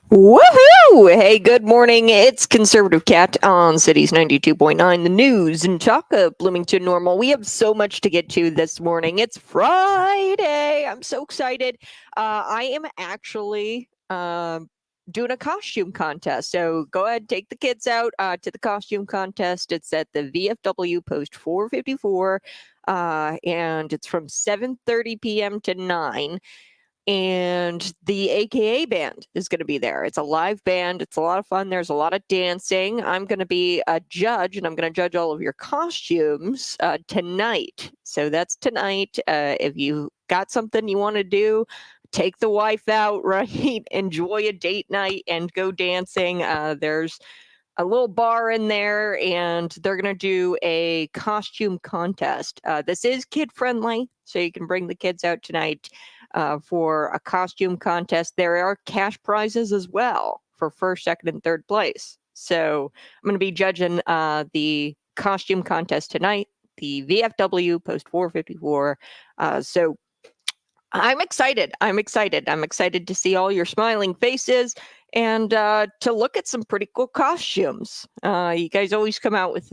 Woohoo! Hey, good morning. It's Conservative Cat on Cities 92.9, the news and talk of Bloomington Normal. We have so much to get to this morning. It's Friday. I'm so excited. I am actually doing a costume contest. So go ahead, take the kids out to the costume contest. It's at the VFW Post 454, and it's from 7:30 p.m. to 9, and the AKA band is going to be there. It's a live band. It's a lot of fun. There's a lot of dancing. I'm going to be a judge, and I'm going to judge all of your costumes tonight. So that's tonight. If you got something you want to do, take the wife out, right? Enjoy a date night and go dancing. There's a little bar in there, and they're going to do a costume contest. This is kid friendly, so you can bring the kids out tonight for a costume contest. There are cash prizes as well for first, second, and third place. So I'm going to be judging the costume contest tonight, the VFW Post 454. So I'm excited. I'm excited. I'm excited to see all your smiling faces and to look at some pretty cool costumes. You guys always come out with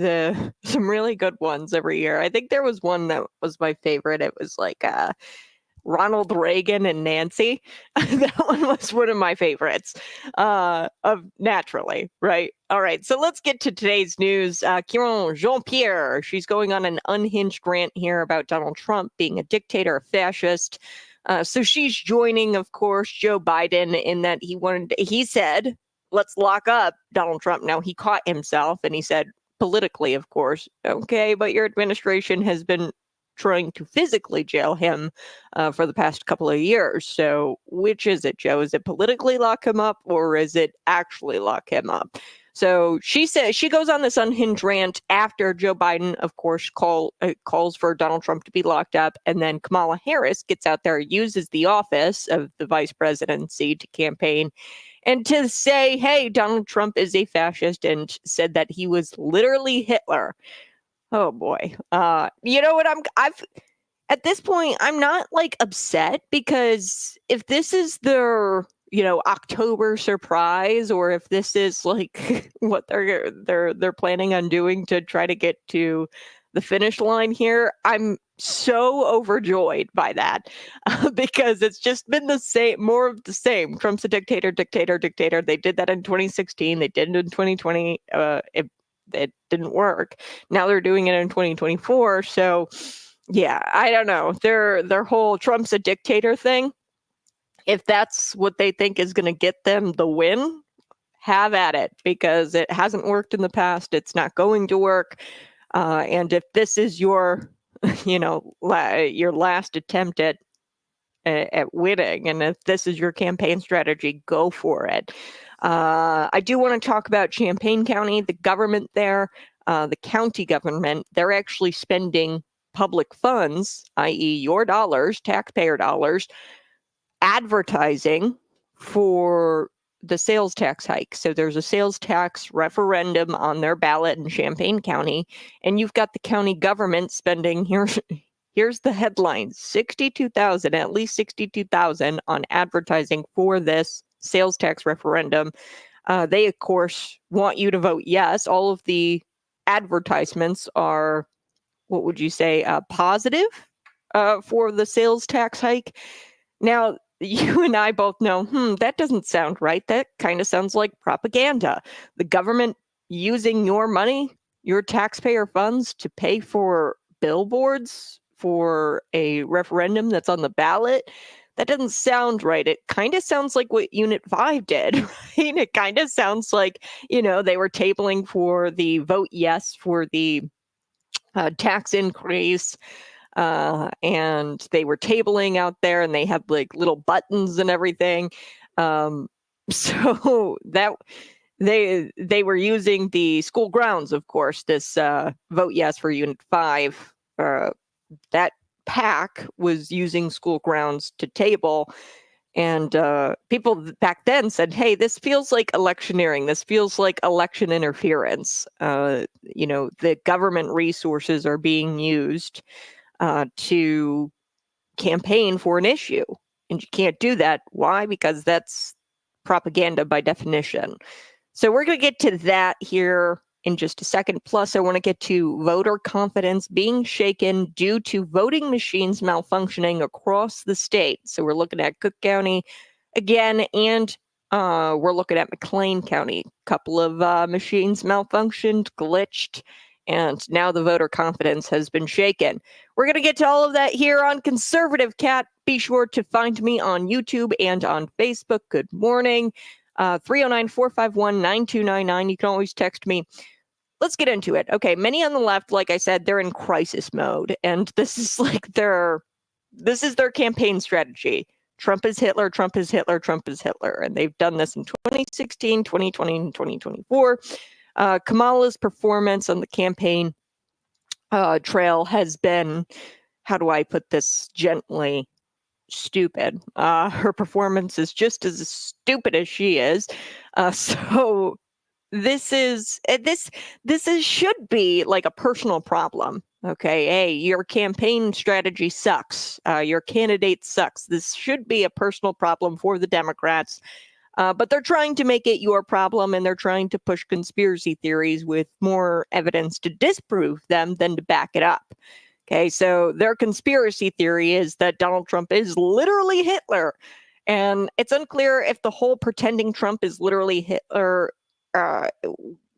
some really good ones every year. I think there was one that was my favorite. It was like Ronald Reagan and Nancy. That one was one of my favorites, of naturally, right? All right, so let's get to today's news. Karine Jean-Pierre, she's going on an unhinged rant here about Donald Trump being a dictator, a fascist. So she's joining, of course, Joe Biden in that he said, let's lock up Donald Trump. Now, he caught himself and he said, politically, of course, okay, but your administration has been trying to physically jail him for the past couple of years. So which is it, Joe? Is it politically lock him up, or is it actually lock him up? So she says, she goes on this unhinged rant after Joe Biden, of course, calls for Donald Trump to be locked up. And then Kamala Harris gets out there, uses the office of the vice presidency to campaign and to say, hey, Donald Trump is a fascist, and said that he was literally Hitler. Oh boy. You know what? I've At this point, I'm not like upset, because if this is their, October surprise, or if this is like what they're planning on doing to try to get to the finish line here, I'm so overjoyed by that, because it's just been the same, more of the same. Trump's a dictator, dictator, dictator. They did that in 2016. They did it in 2020. It didn't work. Now they're doing it in 2024. So yeah, I don't know. Their whole Trump's a dictator thing, if that's what they think is going to get them the win, have at it, because it hasn't worked in the past. It's not going to work. And if this is your, your last attempt at winning, and if this is your campaign strategy, go for it. I do want to talk about Champaign County, the government there, the county government. They're actually spending public funds, i.e. your dollars, taxpayer dollars, advertising for the sales tax hike. So there's a sales tax referendum on their ballot in Champaign County, and you've got the county government spending, here's the headline, at least 62,000 on advertising for this sales tax referendum. They, of course, want you to vote yes. All of the advertisements are, what would you say, positive for the sales tax hike. Now, you and I both know, that doesn't sound right. That kind of sounds like propaganda. The government using your money, your taxpayer funds, to pay for billboards for a referendum that's on the ballot. That doesn't sound right. It kind of sounds like what Unit 5 did, right? It kind of sounds like, they were tabling for the vote yes for the tax increase. And they were tabling out there, and they had like little buttons and everything. So that they were using the school grounds, of course. This vote yes for Unit 5. That PAC was using school grounds to table. And people back then said, hey, this feels like electioneering. This feels like election interference. The government resources are being used to campaign for an issue. And you can't do that. Why? Because that's propaganda by definition. So we're going to get to that here in just a second. Plus, I want to get to voter confidence being shaken due to voting machines malfunctioning across the state. So we're looking at Cook County again, and we're looking at McLean County. A couple of machines malfunctioned, glitched, and now the voter confidence has been shaken. We're going to get to all of that here on Conservative Cat. Be sure to find me on YouTube and on Facebook. Good morning. 309-451-9299. You can always text me. Let's get into it. Okay, many on the left, like I said, they're in crisis mode, and this is their campaign strategy. Trump is Hitler, Trump is Hitler, Trump is Hitler. And they've done this in 2016, 2020, and 2024. Kamala's performance on the campaign trail has been, how do I put this gently, stupid. Her performance is just as stupid as she is. So this should be like a personal problem. Okay, hey, your campaign strategy sucks. Your candidate sucks. This should be a personal problem for the Democrats. But they're trying to make it your problem, and they're trying to push conspiracy theories with more evidence to disprove them than to back it up. Okay, so their conspiracy theory is that Donald Trump is literally Hitler. And it's unclear if the whole pretending Trump is literally Hitler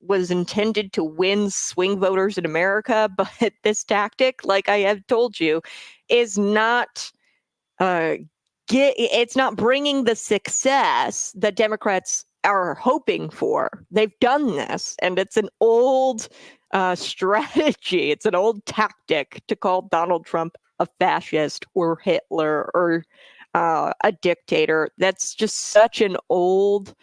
was intended to win swing voters in America. But this tactic, like I have told you, is not it's not bringing the success that Democrats are hoping for. They've done this, and it's an old strategy. It's an old tactic to call Donald Trump a fascist or Hitler or a dictator. That's just such an old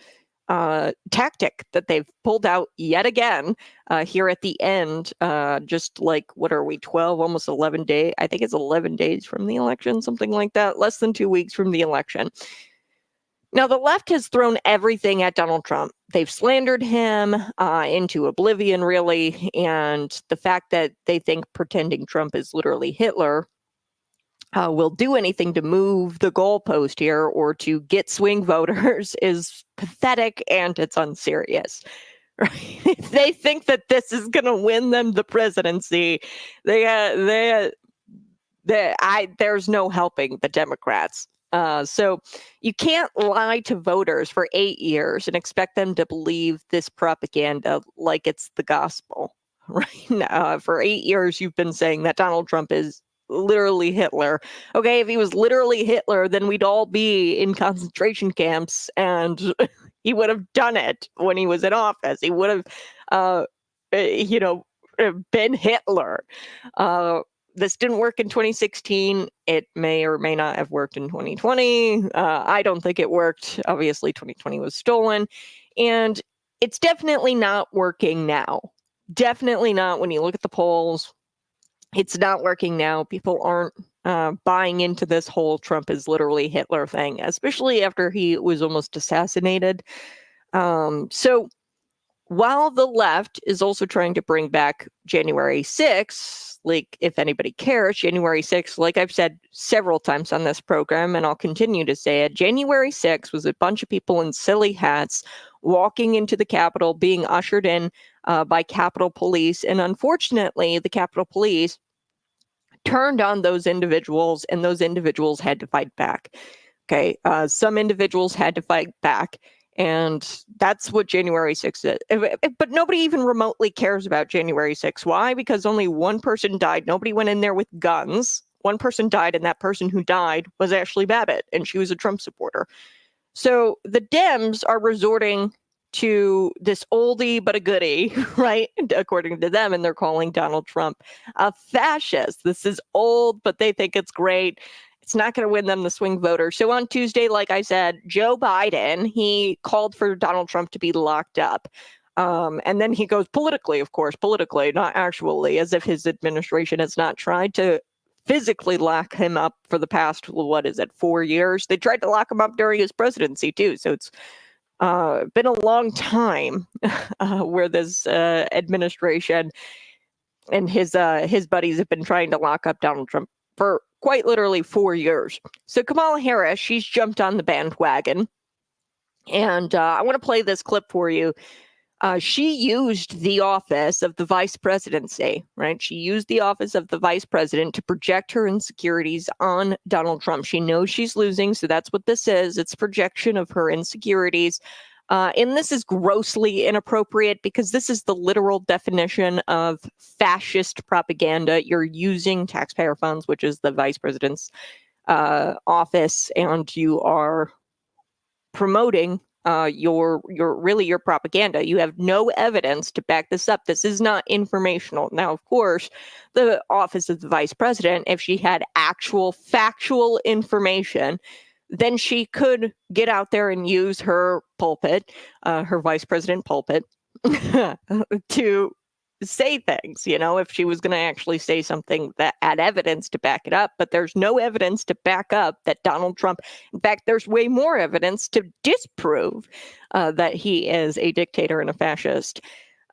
tactic that they've pulled out yet again here at the end. Just like, what are we, 12, almost 11 days? I think it's 11 days from the election, something like that. Less than 2 weeks from the election. Now, the left has thrown everything at Donald Trump. They've slandered him into oblivion, really. And the fact that they think pretending Trump is literally Hitler will do anything to move the goalpost here or to get swing voters is pathetic, and it's unserious. Right? If they think that this is going to win them the presidency, there's no helping the Democrats. So you can't lie to voters for 8 years and expect them to believe this propaganda like it's the gospel. Right now, for 8 years, you've been saying that Donald Trump is literally Hitler. Okay, if he was literally Hitler, then we'd all be in concentration camps, and he would have done it when he was in office. He would have, been Hitler. This didn't work in 2016. It may or may not have worked in 2020. I don't think it worked. Obviously, 2020 was stolen. And it's definitely not working now. Definitely not when you look at the polls. It's not working now. People aren't buying into this whole Trump is literally Hitler thing, especially after he was almost assassinated. So while the left is also trying to bring back January 6th, like if anybody cares, January 6th, like I've said several times on this program, and I'll continue to say it, January 6th was a bunch of people in silly hats walking into the Capitol, being ushered in by Capitol Police. And unfortunately, the Capitol Police turned on those individuals, and those individuals had to fight back. Okay, some individuals had to fight back. And that's what January 6th is. But nobody even remotely cares about January 6th. Why? Because only one person died. Nobody went in there with guns. One person died, and that person who died was Ashley Babbitt, and she was a Trump supporter. So the Dems are resorting to this oldie but a goodie, right? According to them, and they're calling Donald Trump a fascist. This is old, but they think it's great. It's not going to win them the swing voters. So on Tuesday, like I said, Joe Biden, he called for Donald Trump to be locked up. And then he goes politically, of course, politically, not actually, as if his administration has not tried to physically lock him up for the past, 4 years? They tried to lock him up during his presidency, too. So it's been a long time where this administration and his buddies have been trying to lock up Donald Trump for quite literally 4 years. So Kamala Harris, she's jumped on the bandwagon. And I want to play this clip for you. She used the office of the vice presidency, right? She used the office of the vice president to project her insecurities on Donald Trump. She knows she's losing, so that's what this is. It's projection of her insecurities. And this is grossly inappropriate because this is the literal definition of fascist propaganda. You're using taxpayer funds, which is the vice president's office, and you are promoting your propaganda. You have no evidence to back this up. This is not informational. Now, of course, the office of the vice president, if she had actual factual information, then she could get out there and use her pulpit, her vice president pulpit, to say things, if she was going to actually say something that had evidence to back it up. But there's no evidence to back up that Donald Trump, in fact, there's way more evidence to disprove that he is a dictator and a fascist.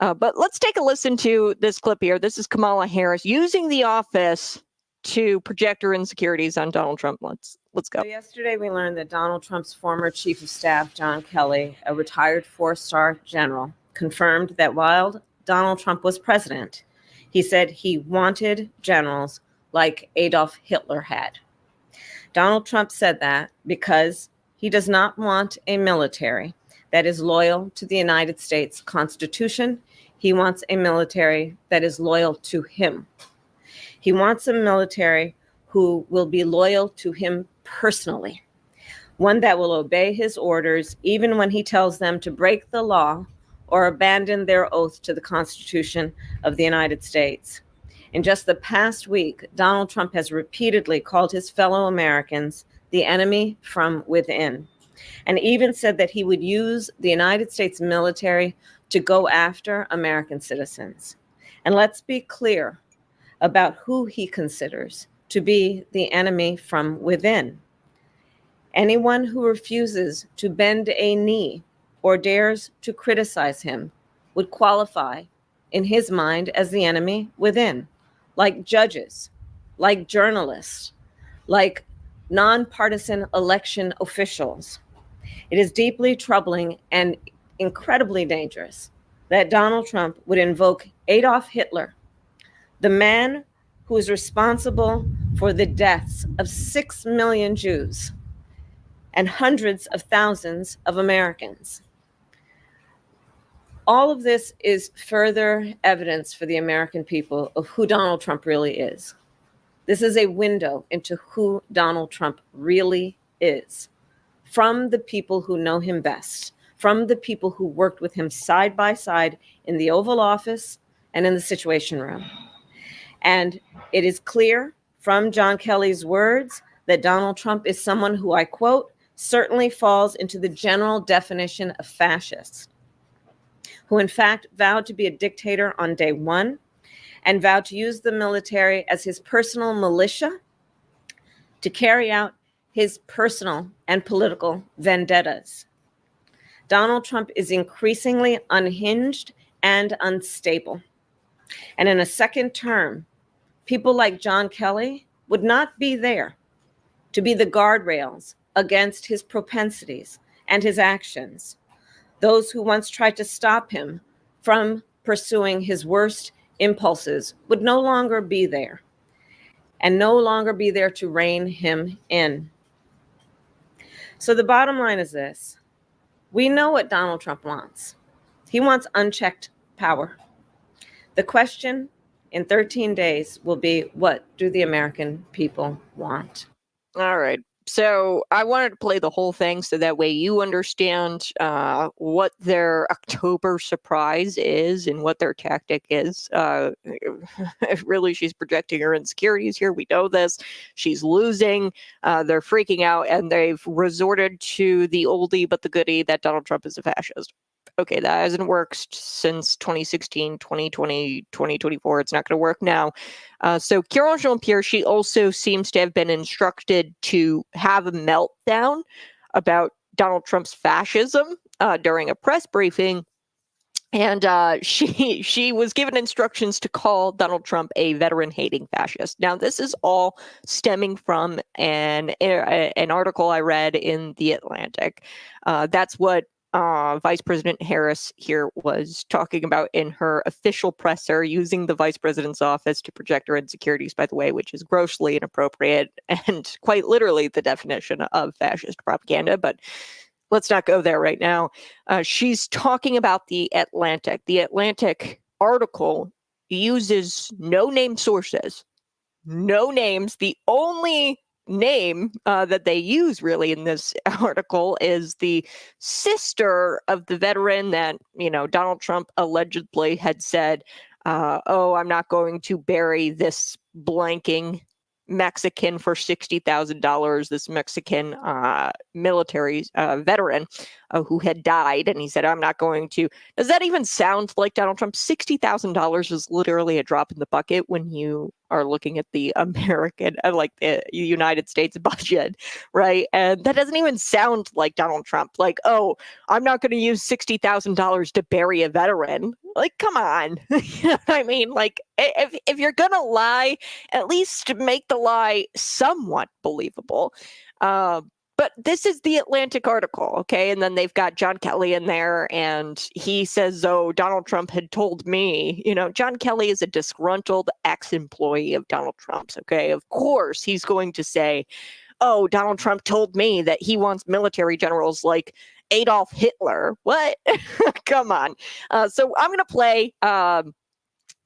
But let's take a listen to this clip here. This is Kamala Harris using the office to project her insecurities on Donald Trump. Let's go. So yesterday, we learned that Donald Trump's former chief of staff, John Kelly, a retired four-star general, confirmed that while Donald Trump was president, he said he wanted generals like Adolf Hitler had. Donald Trump said that because he does not want a military that is loyal to the United States Constitution. He wants a military that is loyal to him. He wants a military who will be loyal to him personally, one that will obey his orders even when he tells them to break the law or abandon their oath to the Constitution of the United States. In just the past week, Donald Trump has repeatedly called his fellow Americans the enemy from within, and even said that he would use the United States military to go after American citizens. And let's be clear about who he considers to be the enemy from within. Anyone who refuses to bend a knee or dares to criticize him would qualify in his mind as the enemy within, like judges, like journalists, like nonpartisan election officials. It is deeply troubling and incredibly dangerous that Donald Trump would invoke Adolf Hitler, the man who is responsible for the deaths of 6 million Jews and hundreds of thousands of Americans. All of this is further evidence for the American people of who Donald Trump really is. This is a window into who Donald Trump really is, from the people who know him best, from the people who worked with him side by side in the Oval Office and in the Situation Room. And it is clear from John Kelly's words that Donald Trump is someone who, I quote, certainly falls into the general definition of fascist, who in fact vowed to be a dictator on day one and vowed to use the military as his personal militia to carry out his personal and political vendettas. Donald Trump is increasingly unhinged and unstable. And in a second term, people like John Kelly would not be there to be the guardrails against his propensities and his actions. Those who once tried to stop him from pursuing his worst impulses would no longer be there, and no longer be there to rein him in. So the bottom line is this. We know what Donald Trump wants. He wants unchecked power. The question in 13 days will be, what do the American people want? All right. So I wanted to play the whole thing so that way you understand what their October surprise is and what their tactic is. Really, she's projecting her insecurities here. We know this. She's losing. They're freaking out, and they've resorted to the oldie but the goodie that Donald Trump is a fascist. Okay, that hasn't worked since 2016, 2020, 2024. It's not going to work now. So Karine Jean-Pierre, she also seems to have been instructed to have a meltdown about Donald Trump's fascism during a press briefing. And she was given instructions to call Donald Trump a veteran-hating fascist. Now, this is all stemming from an article I read in The Atlantic. That's what Vice President Harris here was talking about in her official presser, using the vice president's office to project her insecurities, by the way, which is grossly inappropriate and quite literally the definition of fascist propaganda. But let's not go there right now. She's talking about The Atlantic. The Atlantic article uses no name sources, no names. The only name that they use really in this article is the sister of the veteran that, Donald Trump allegedly had said, oh, I'm not going to bury this blanking Mexican for $60,000, this Mexican military veteran who had died. And he said, I'm not going to. Does that even sound like Donald Trump? $60,000 is literally a drop in the bucket when you are looking at the American, like the United States budget, right? And that doesn't even sound like Donald Trump. Like, oh, I'm not going to use $60,000 to bury a veteran. Like, come on. You know what I mean? Like, if you're going to lie, at least make the lie somewhat believable. But this is the Atlantic article, okay? And then they've got John Kelly in there, and he says, oh, Donald Trump had told me. John Kelly is a disgruntled ex-employee of Donald Trump's, okay? Of course, he's going to say, oh, Donald Trump told me that he wants military generals like Adolf Hitler. What? Come on. So I'm going to play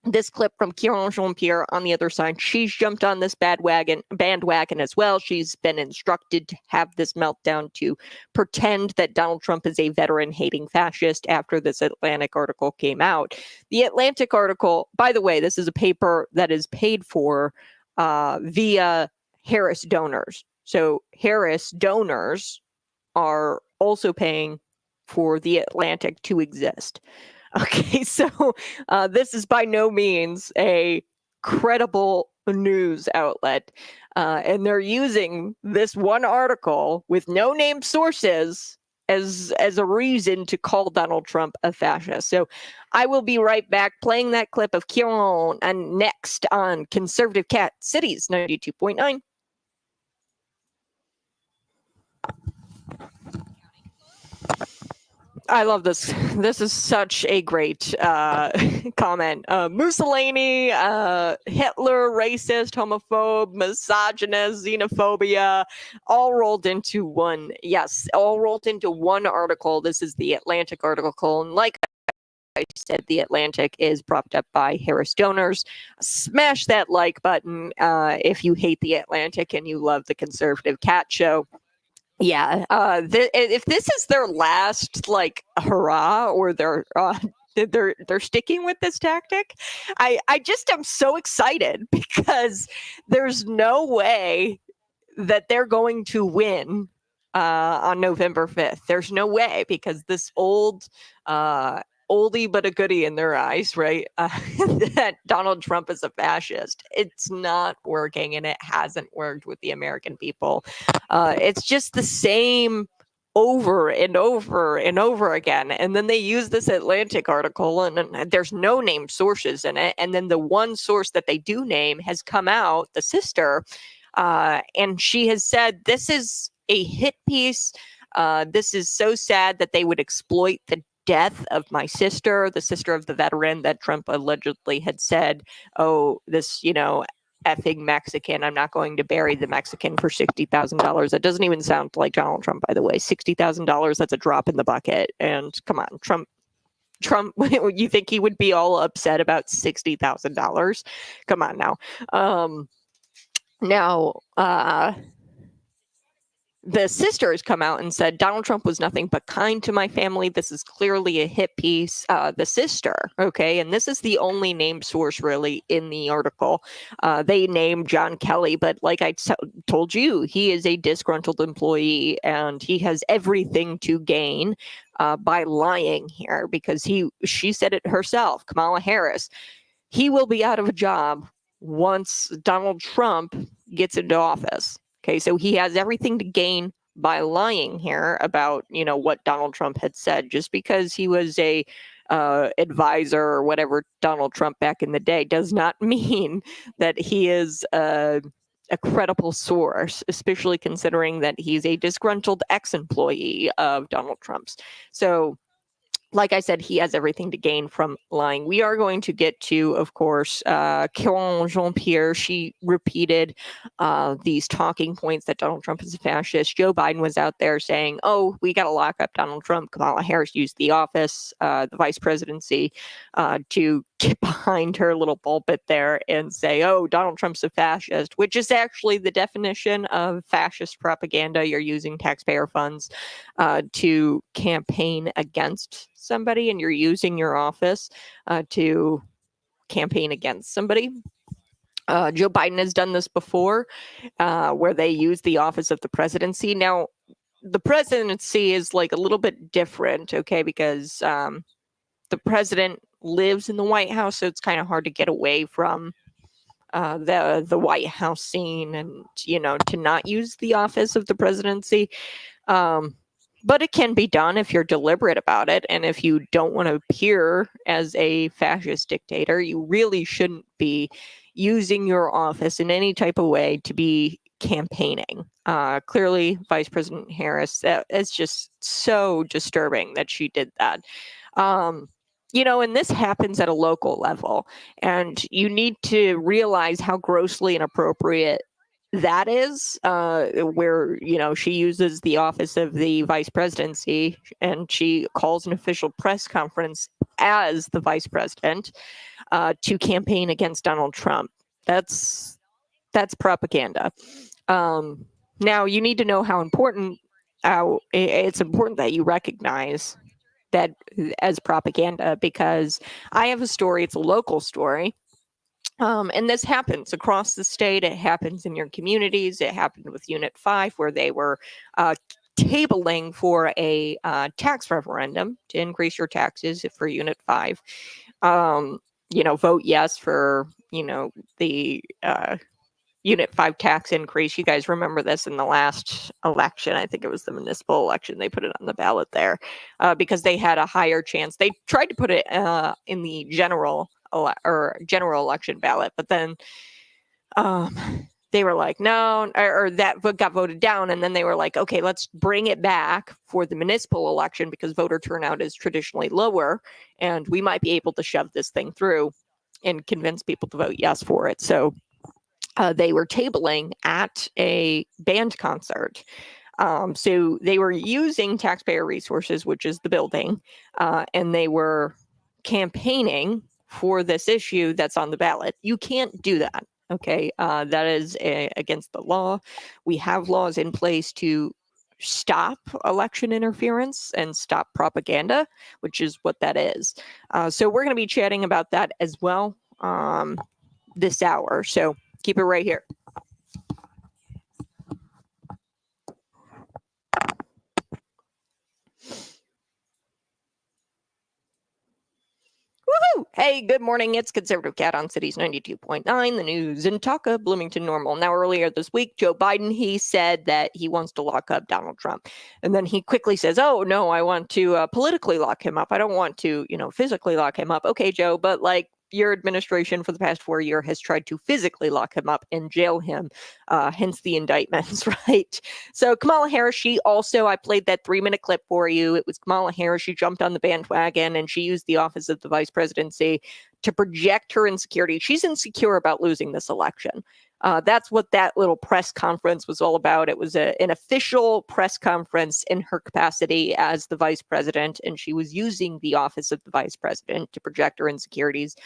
this clip from Karine Jean-Pierre on the other side. She's jumped on this bandwagon as well. She's been instructed to have this meltdown to pretend that Donald Trump is a veteran-hating fascist after this Atlantic article came out. The Atlantic article, by the way, this is a paper that is paid for via Harris donors. So Harris donors are also paying for the Atlantic to exist. Okay, so this is by no means a credible news outlet. And they're using this one article with no named sources as a reason to call Donald Trump a fascist. So I will be right back playing that clip of Karine and next on Conservative Cat Cities 92.9. I love this. This is such a great comment. Mussolini, Hitler, racist, homophobe, misogynist, xenophobia, all rolled into one. Yes, all rolled into one article. This is the Atlantic article. And like I said, the Atlantic is propped up by Harris donors. Smash that like button if you hate the Atlantic and you love the Conservative Cat Show. Yeah, if this is their last hurrah, or they're sticking with this tactic, I just am so excited because there's no way that they're going to win on November 5th. There's no way, because this oldie but a goodie in their eyes, right? That Donald Trump is a fascist. It's not working, and it hasn't worked with the American people. It's just the same over and over and over again. And then they use this Atlantic article, and there's no named sources in it. And then the one source that they do name has come out, the sister, and she has said, this is a hit piece. This is so sad that they would exploit the death of my sister, the sister of the veteran that Trump allegedly had said, oh, this, effing Mexican, I'm not going to bury the Mexican for $60,000. That doesn't even sound like Donald Trump, by the way. $60,000, that's a drop in the bucket. And come on, Trump, you think he would be all upset about $60,000? Come on now. The sister has come out and said, Donald Trump was nothing but kind to my family. This is clearly a hit piece. The sister, okay, and this is the only named source really in the article. They named John Kelly, but like I told you, he is a disgruntled employee, and he has everything to gain by lying here, because she said it herself, Kamala Harris. He will be out of a job once Donald Trump gets into office. Okay, so he has everything to gain by lying here about, what Donald Trump had said. Just because he was a advisor or whatever Donald Trump back in the day does not mean that he is a credible source, especially considering that he's a disgruntled ex-employee of Donald Trump's. So, like I said, he has everything to gain from lying. We are going to get to, of course, Karine Jean-Pierre. She repeated these talking points that Donald Trump is a fascist. Joe Biden was out there saying, oh, we got to lock up Donald Trump. Kamala Harris used the office, the vice presidency, to get behind her little pulpit there and say, oh, Donald Trump's a fascist, which is actually the definition of fascist propaganda. You're using taxpayer funds to campaign against somebody, and you're using your office to campaign against somebody. Joe Biden has done this before, where they use the office of the presidency. Now, the presidency is like a little bit different, okay, because the president lives in the White House, so it's kind of hard to get away from the White House scene and, to not use the office of the presidency. But it can be done if you're deliberate about it. And if you don't want to appear as a fascist dictator, you really shouldn't be using your office in any type of way to be campaigning. Clearly, Vice President Harris, it's just so disturbing that she did that. And this happens at a local level. And you need to realize how grossly inappropriate that is, where, she uses the office of the vice presidency and she calls an official press conference as the vice president to campaign against Donald Trump. That's propaganda. Now, you need to know how it's important that you recognize that as propaganda, because I have a story. It's a local story. And this happens across the state. It happens in your communities. It happened with Unit 5, where they were tabling for a tax referendum to increase your taxes for Unit 5. Vote yes for, the Unit 5 tax increase. You guys remember this in the last election. I think it was the municipal election. They put it on the ballot there because they had a higher chance. They tried to put it in the general election ballot, but then they were like, no, or that got voted down. And then they were like, okay, let's bring it back for the municipal election because voter turnout is traditionally lower. And we might be able to shove this thing through and convince people to vote yes for it. So they were tabling at a band concert. So they were using taxpayer resources, which is the building, and they were campaigning for this issue that's on the ballot. You can't do that. Okay. That is against the law. We have laws in place to stop election interference and stop propaganda, which is what that is. So we're going to be chatting about that as well this hour. So keep it right here. Woohoo! Hey, good morning. It's Conservative Cat on Cities 92.9, the news in Talka, Bloomington Normal. Now, earlier this week, Joe Biden, he said that he wants to lock up Donald Trump. And then he quickly says, oh, no, I want to politically lock him up. I don't want to, physically lock him up. Okay, Joe, but your administration for the past 4 years has tried to physically lock him up and jail him, hence the indictments, right? So Kamala Harris, she also, I played that 3-minute clip for you. It was Kamala Harris. She jumped on the bandwagon and she used the office of the vice presidency to project her insecurity. She's insecure about losing this election. That's what that little press conference was all about. It was an official press conference in her capacity as the vice president, and she was using the office of the vice president to project her insecurities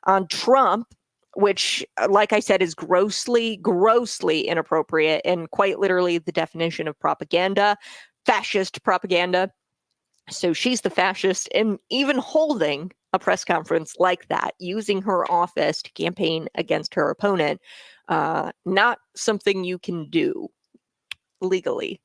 on Trump, which, like I said, is grossly, grossly inappropriate and quite literally the definition of propaganda, fascist propaganda. So she's the fascist, and even holding a press conference like that, using her office to campaign against her opponent, not something you can do legally.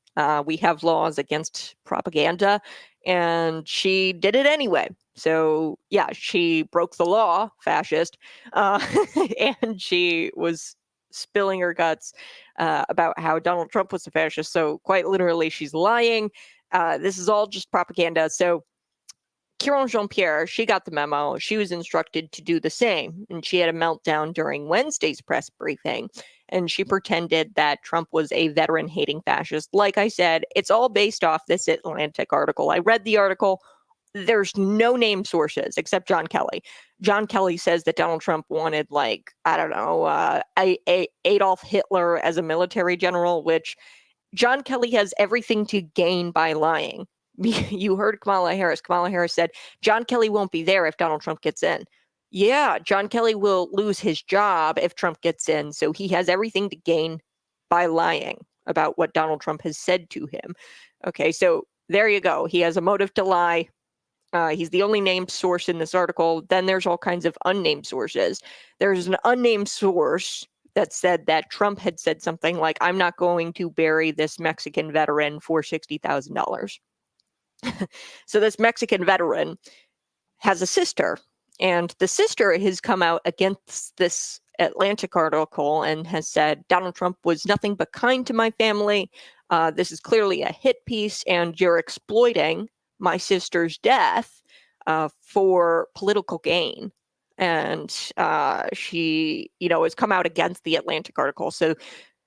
We have laws against propaganda, and she did it anyway. So, yeah, she broke the law, fascist, and she was spilling her guts about how Donald Trump was a fascist. So, quite literally, she's lying. This is all just propaganda. So, Karine Jean-Pierre, she got the memo. She was instructed to do the same, and she had a meltdown during Wednesday's press briefing, and she pretended that Trump was a veteran-hating fascist. Like I said, it's all based off this Atlantic article. I read the article. There's no name sources except John Kelly. John Kelly says that Donald Trump wanted, like, I don't know, Adolf Hitler as a military general, which John Kelly has everything to gain by lying. You heard Kamala Harris. Kamala Harris said John Kelly won't be there if Donald Trump gets in. Yeah, John Kelly will lose his job if Trump gets in. So he has everything to gain by lying about what Donald Trump has said to him. Okay, so there you go. He has a motive to lie. He's the only named source in this article. Then there's all kinds of unnamed sources. There's an unnamed source that said that Trump had said something like, I'm not going to bury this Mexican veteran for $60,000. So this Mexican veteran has a sister, and the sister has come out against this Atlantic article and has said, Donald Trump was nothing but kind to my family. This is clearly a hit piece, and you're exploiting my sister's death for political gain. And she, has come out against the Atlantic article. So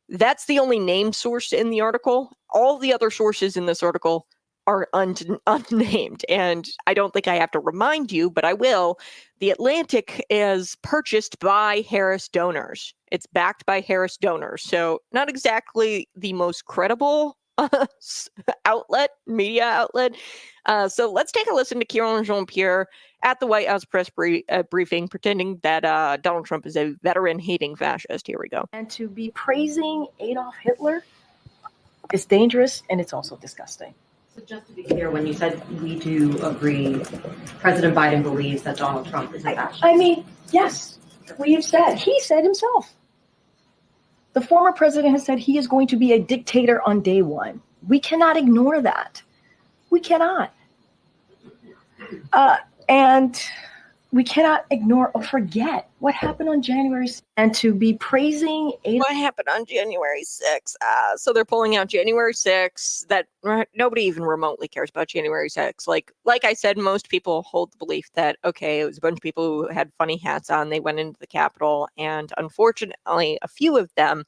that's the only named source in the article. All the other sources in this article are unnamed. And I don't think I have to remind you, but I will. The Atlantic is purchased by Harris donors. It's backed by Harris donors. So not exactly the most credible media outlet. So let's take a listen to Karine Jean-Pierre at the White House press briefing, pretending that Donald Trump is a veteran-hating fascist. Here we go. And to be praising Adolf Hitler is dangerous, and it's also disgusting. So just to be clear, when you said we do agree, President Biden believes that Donald Trump is a fascist. I mean, yes, we have said. He said himself. The former president has said he is going to be a dictator on day one. We cannot ignore that. We cannot. And we cannot ignore or forget what happened on January 6th. And to be praising what happened on January 6th. So they're pulling out January 6th. That nobody even remotely cares about January 6th. Like I said, most people hold the belief that, okay, it was a bunch of people who had funny hats on. They went into the Capitol, and unfortunately, a few of them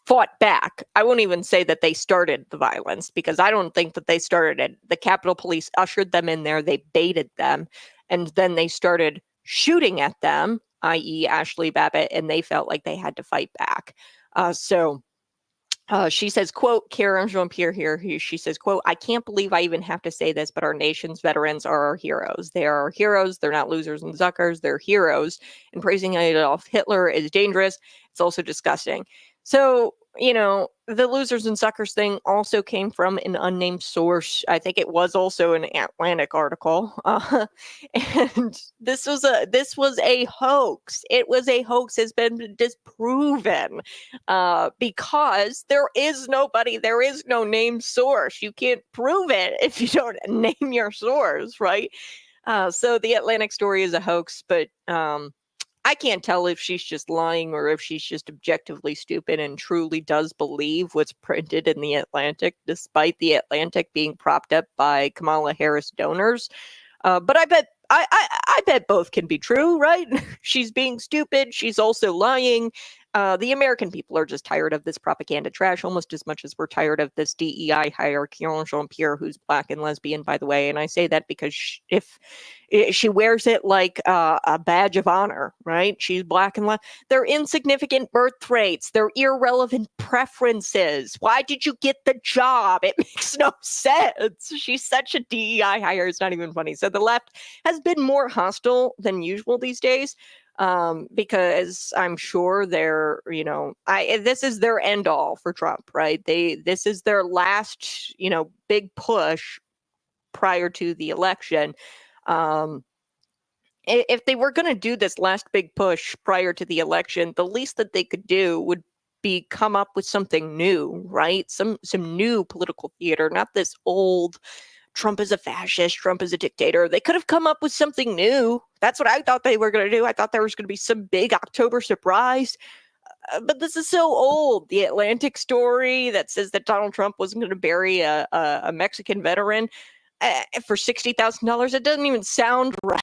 fought back. I won't even say that they started the violence, because I don't think that they started it. The Capitol Police ushered them in there. They baited them, and then they started shooting at them, i.e. Ashley Babbitt, and they felt like they had to fight back. So she says, quote, Karine Jean-Pierre here, she says, quote, I can't believe I even have to say this, but our nation's veterans are our heroes. They are our heroes. They're not losers and suckers. They're heroes. And praising Adolf Hitler is dangerous. It's also disgusting. So, the losers and suckers thing also came from an unnamed source. I think it was also an Atlantic article. And this was a hoax. It was a hoax. It's been disproven because there is no named source. You can't prove it if you don't name your source, right? So the Atlantic story is a hoax, but I can't tell if she's just lying or if she's just objectively stupid and truly does believe what's printed in the Atlantic, despite the Atlantic being propped up by Kamala Harris donors. But I bet both can be true, right? She's being stupid. She's also lying. The American people are just tired of this propaganda trash almost as much as we're tired of this DEI hire, Karine Jean-Pierre, who's Black and lesbian, by the way. And I say that because if she wears it like a badge of honor, right? She's Black and they're insignificant birth rates. They're irrelevant preferences. Why did you get the job? It makes no sense. She's such a DEI hire. It's not even funny. So the left has been more hostile than usual these days. Because I'm sure they're, this is their end all for Trump, right? This is their last, big push prior to the election. If they were going to do this last big push prior to the election, the least that they could do would be come up with something new, right? Some new political theater, not this old Trump is a fascist, Trump is a dictator. They could have come up with something new. That's what I thought they were going to do. I thought there was going to be some big October surprise. But this is so old. The Atlantic story that says that Donald Trump wasn't going to bury a Mexican veteran. for $60,000. It doesn't even sound right,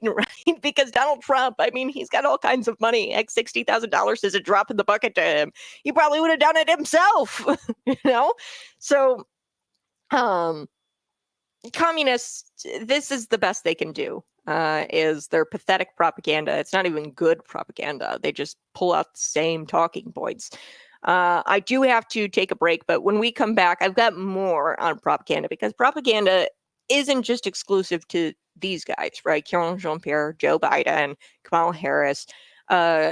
right? Because Donald Trump, I mean, he's got all kinds of money. Like $60,000 is a drop in the bucket to him. He probably would have done it himself, you know? So, communists, this is the best they can do. Is their pathetic propaganda. It's not even good propaganda. They just pull out the same talking points. I do have to take a break, but when we come back, I've got more on propaganda, because propaganda isn't just exclusive to these guys, right? Karine Jean-Pierre, Joe Biden, Kamala Harris.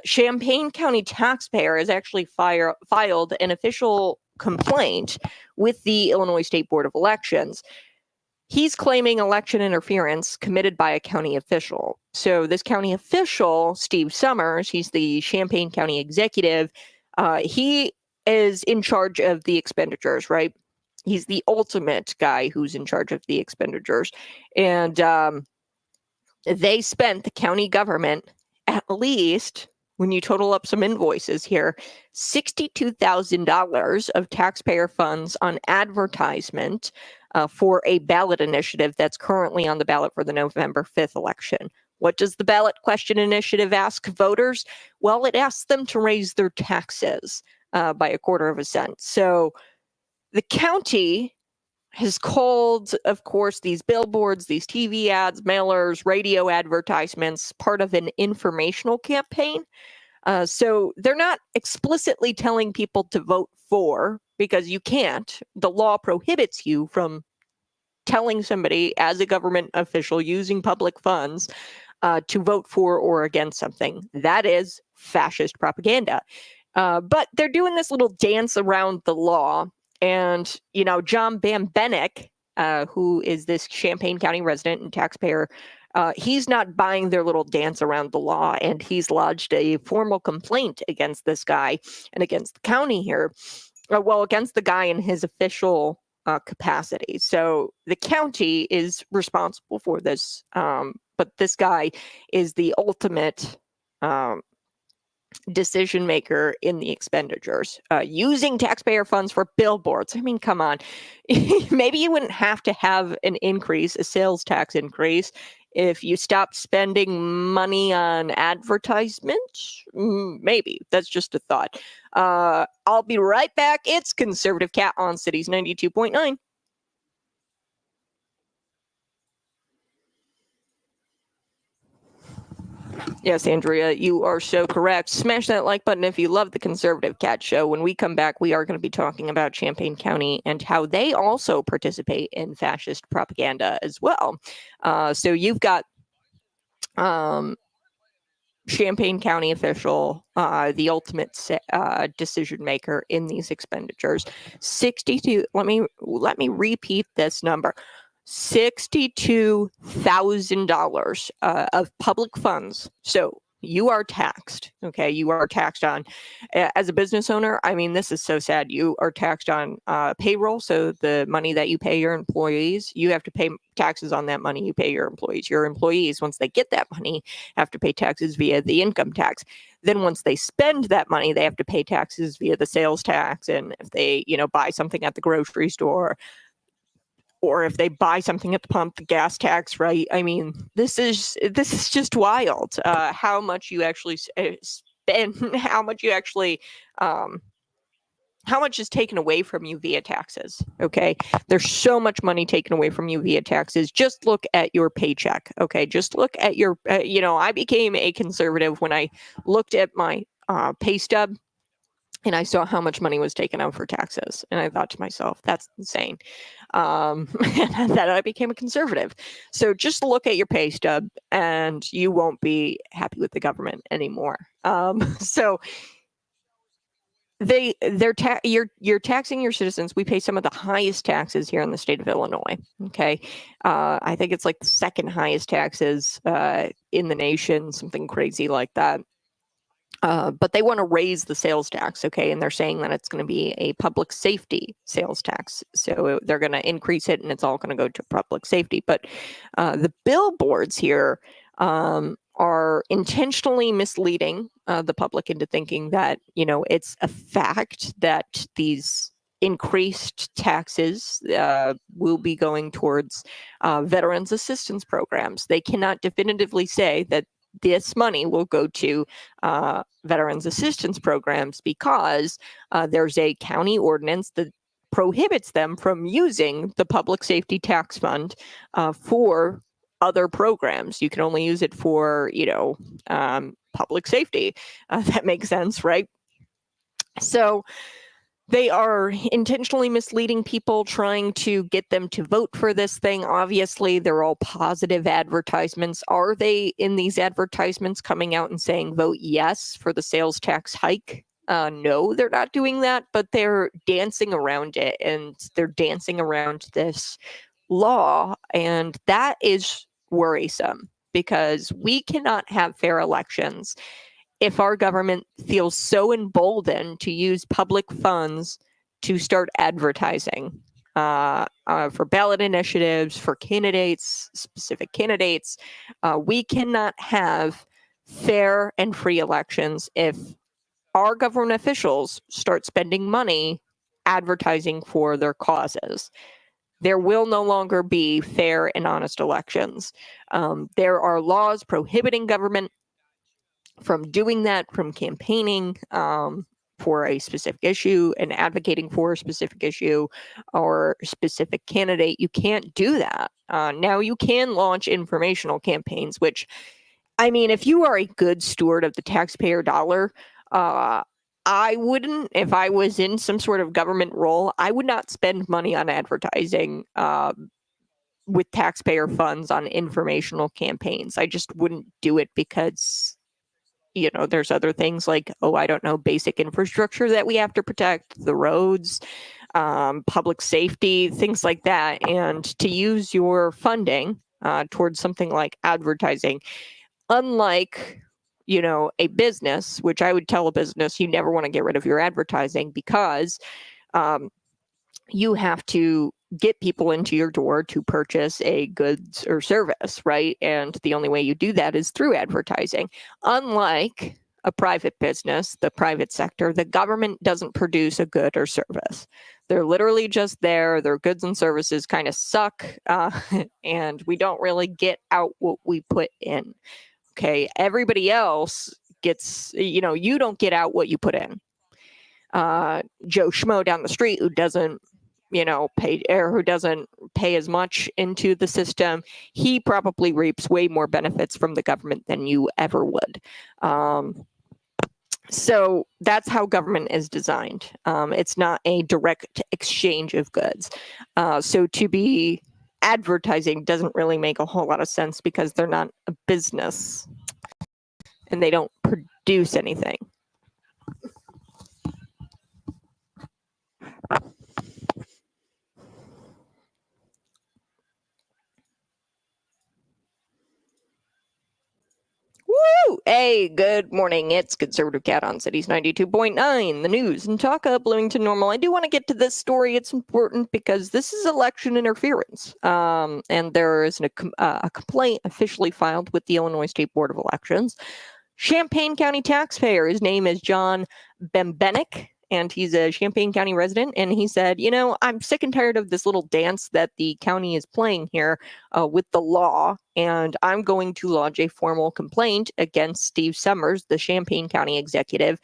Champaign County taxpayer has actually filed an official complaint with the Illinois State Board of Elections. He's claiming election interference committed by a county official. So this county official, Steve Summers, he's the Champaign County executive. He is in charge of the expenditures, right? He's the ultimate guy who's in charge of the expenditures. And they spent, the county government, at least, when you total up some invoices here, $62,000 of taxpayer funds on advertisement for a ballot initiative that's currently on the ballot for the November 5th election. What does the ballot question initiative ask voters? Well, it asks them to raise their taxes by 1/4 cent. So the county has called, of course, these billboards, these TV ads, mailers, radio advertisements, part of an informational campaign. So they're not explicitly telling people to vote for, because you can't. The law prohibits you from telling somebody as a government official using public funds to vote for or against something. That is fascist propaganda. But they're doing this little dance around the law. And, you know, John Bambenek, who is this Champaign County resident and taxpayer, he's not buying their little dance around the law, and he's lodged a formal complaint against this guy and against the county here. Well, against the guy in his official capacity. So the county is responsible for this, but this guy is the ultimate decision maker in the expenditures, using taxpayer funds for billboards. I mean, come on. Maybe you wouldn't have to have an increase, a sales tax increase, if you stop spending money on advertisements. Maybe. That's just a thought. I'll be right back. It's Conservative Cat on Cities 92.9. Yes, Andrea, you are so correct. Smash that like button if you love the Conservative Cat Show. When we come back, we are going to be talking about Champaign County and how they also participate in fascist propaganda as well. So you've got Champaign County official, the ultimate decision maker in these expenditures. 62. Let me repeat this number. $62,000 of public funds. So you are taxed. Okay, you are taxed on, as a business owner. I mean, this is so sad. You are taxed on payroll. So the money that you pay your employees, you have to pay taxes on that money you pay your employees. Your employees, once they get that money, have to pay taxes via the income tax. Then once they spend that money, they have to pay taxes via the sales tax. And if they, buy something at the grocery store, or if they buy something at the pump, the gas tax, right? I mean, this is just wild. How much you actually spend, how much is taken away from you via taxes. Okay, there's so much money taken away from you via taxes. Just look at your paycheck. Okay, just look at your. I became a conservative when I looked at my pay stub, and I saw how much money was taken out for taxes. And I thought to myself, that's insane. And that I became a conservative. So just look at your pay stub and you won't be happy with the government anymore. So you're taxing your citizens. We pay some of the highest taxes here in the state of Illinois. Okay. I think it's like the second highest taxes in the nation, something crazy like that. But they want to raise the sales tax, okay? And they're saying that it's going to be a public safety sales tax. So they're going to increase it and it's all going to go to public safety. But the billboards here are intentionally misleading the public into thinking that, it's a fact that these increased taxes will be going towards veterans assistance programs. They cannot definitively say that this money will go to veterans assistance programs because there's a county ordinance that prohibits them from using the public safety tax fund for other programs. You can only use it for, public safety. That makes sense, right? So they are intentionally misleading people, trying to get them to vote for this thing. Obviously, they're all positive advertisements. Are they, in these advertisements, coming out and saying vote yes for the sales tax hike? No, they're not doing that, but they're dancing around it, and they're dancing around this law, and that is worrisome because we cannot have fair elections if our government feels so emboldened to use public funds to start advertising for ballot initiatives, for candidates, specific candidates. We cannot have fair and free elections if our government officials start spending money advertising for their causes. There will no longer be fair and honest elections. There are laws prohibiting government from doing that, from campaigning for a specific issue and advocating for a specific issue or specific candidate. You can't do that. Now you can launch informational campaigns, which, I mean, if you are a good steward of the taxpayer dollar, I wouldn't, if I was in some sort of government role, I would not spend money on advertising with taxpayer funds on informational campaigns. I just wouldn't do it because there's other things like, I don't know, basic infrastructure that we have to protect, the roads, public safety, things like that. And to use your funding towards something like advertising, unlike, a business, which I would tell a business, you never want to get rid of your advertising because you have to get people into your door to purchase a goods or service, right? And the only way you do that is through advertising. Unlike a private business, the private sector, the government doesn't produce a good or service. They're literally just there. Their goods and services kind of suck, and we don't really get out what we put in. Okay, everybody else gets, you don't get out what you put in. Joe Schmo down the street who doesn't pay, or who doesn't pay as much into the system, he probably reaps way more benefits from the government than you ever would. So that's how government is designed. It's not a direct exchange of goods. So to be advertising doesn't really make a whole lot of sense because they're not a business and they don't produce anything. Woo! Hey, good morning. It's Conservative Cat on Cities 92.9, the news and talk of Bloomington Normal. I do want to get to this story. It's important because this is election interference. And there is a complaint officially filed with the Illinois State Board of Elections. Champaign County taxpayer, his name is John Bembenek, and he's a Champaign County resident. And he said, I'm sick and tired of this little dance that the county is playing here with the law. And I'm going to lodge a formal complaint against Steve Summers, the Champaign County executive,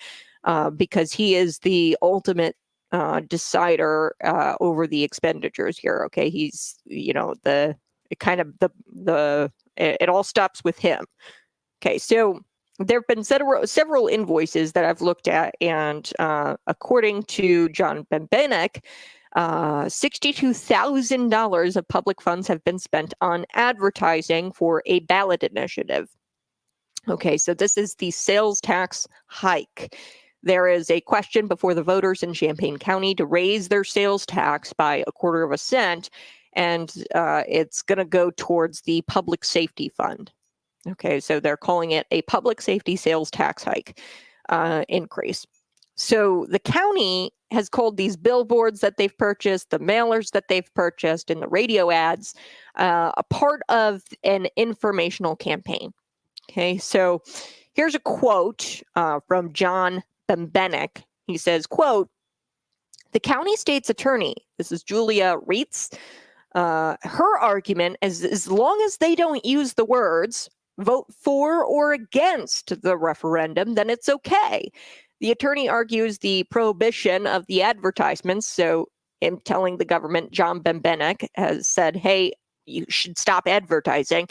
because he is the ultimate decider over the expenditures here. Okay. He's, it all stops with him. Okay. So there have been several invoices that I've looked at, and according to John Bembenek, $62,000 of public funds have been spent on advertising for a ballot initiative. Okay, so this is the sales tax hike. There is a question before the voters in Champaign County to raise their sales tax by 1/4 cent, and it's going to go towards the public safety fund. Okay, so they're calling it a public safety sales tax hike increase. So the county has called these billboards that they've purchased, the mailers that they've purchased, and the radio ads a part of an informational campaign. Okay, so here's a quote from John Bembenek. He says, quote, The county state's attorney, this is Julia Reitz, her argument is as long as they don't use the words vote for or against the referendum, then it's okay. The attorney argues the prohibition of the advertisements, so him telling the government, John Bembenek has said, hey, you should stop advertising.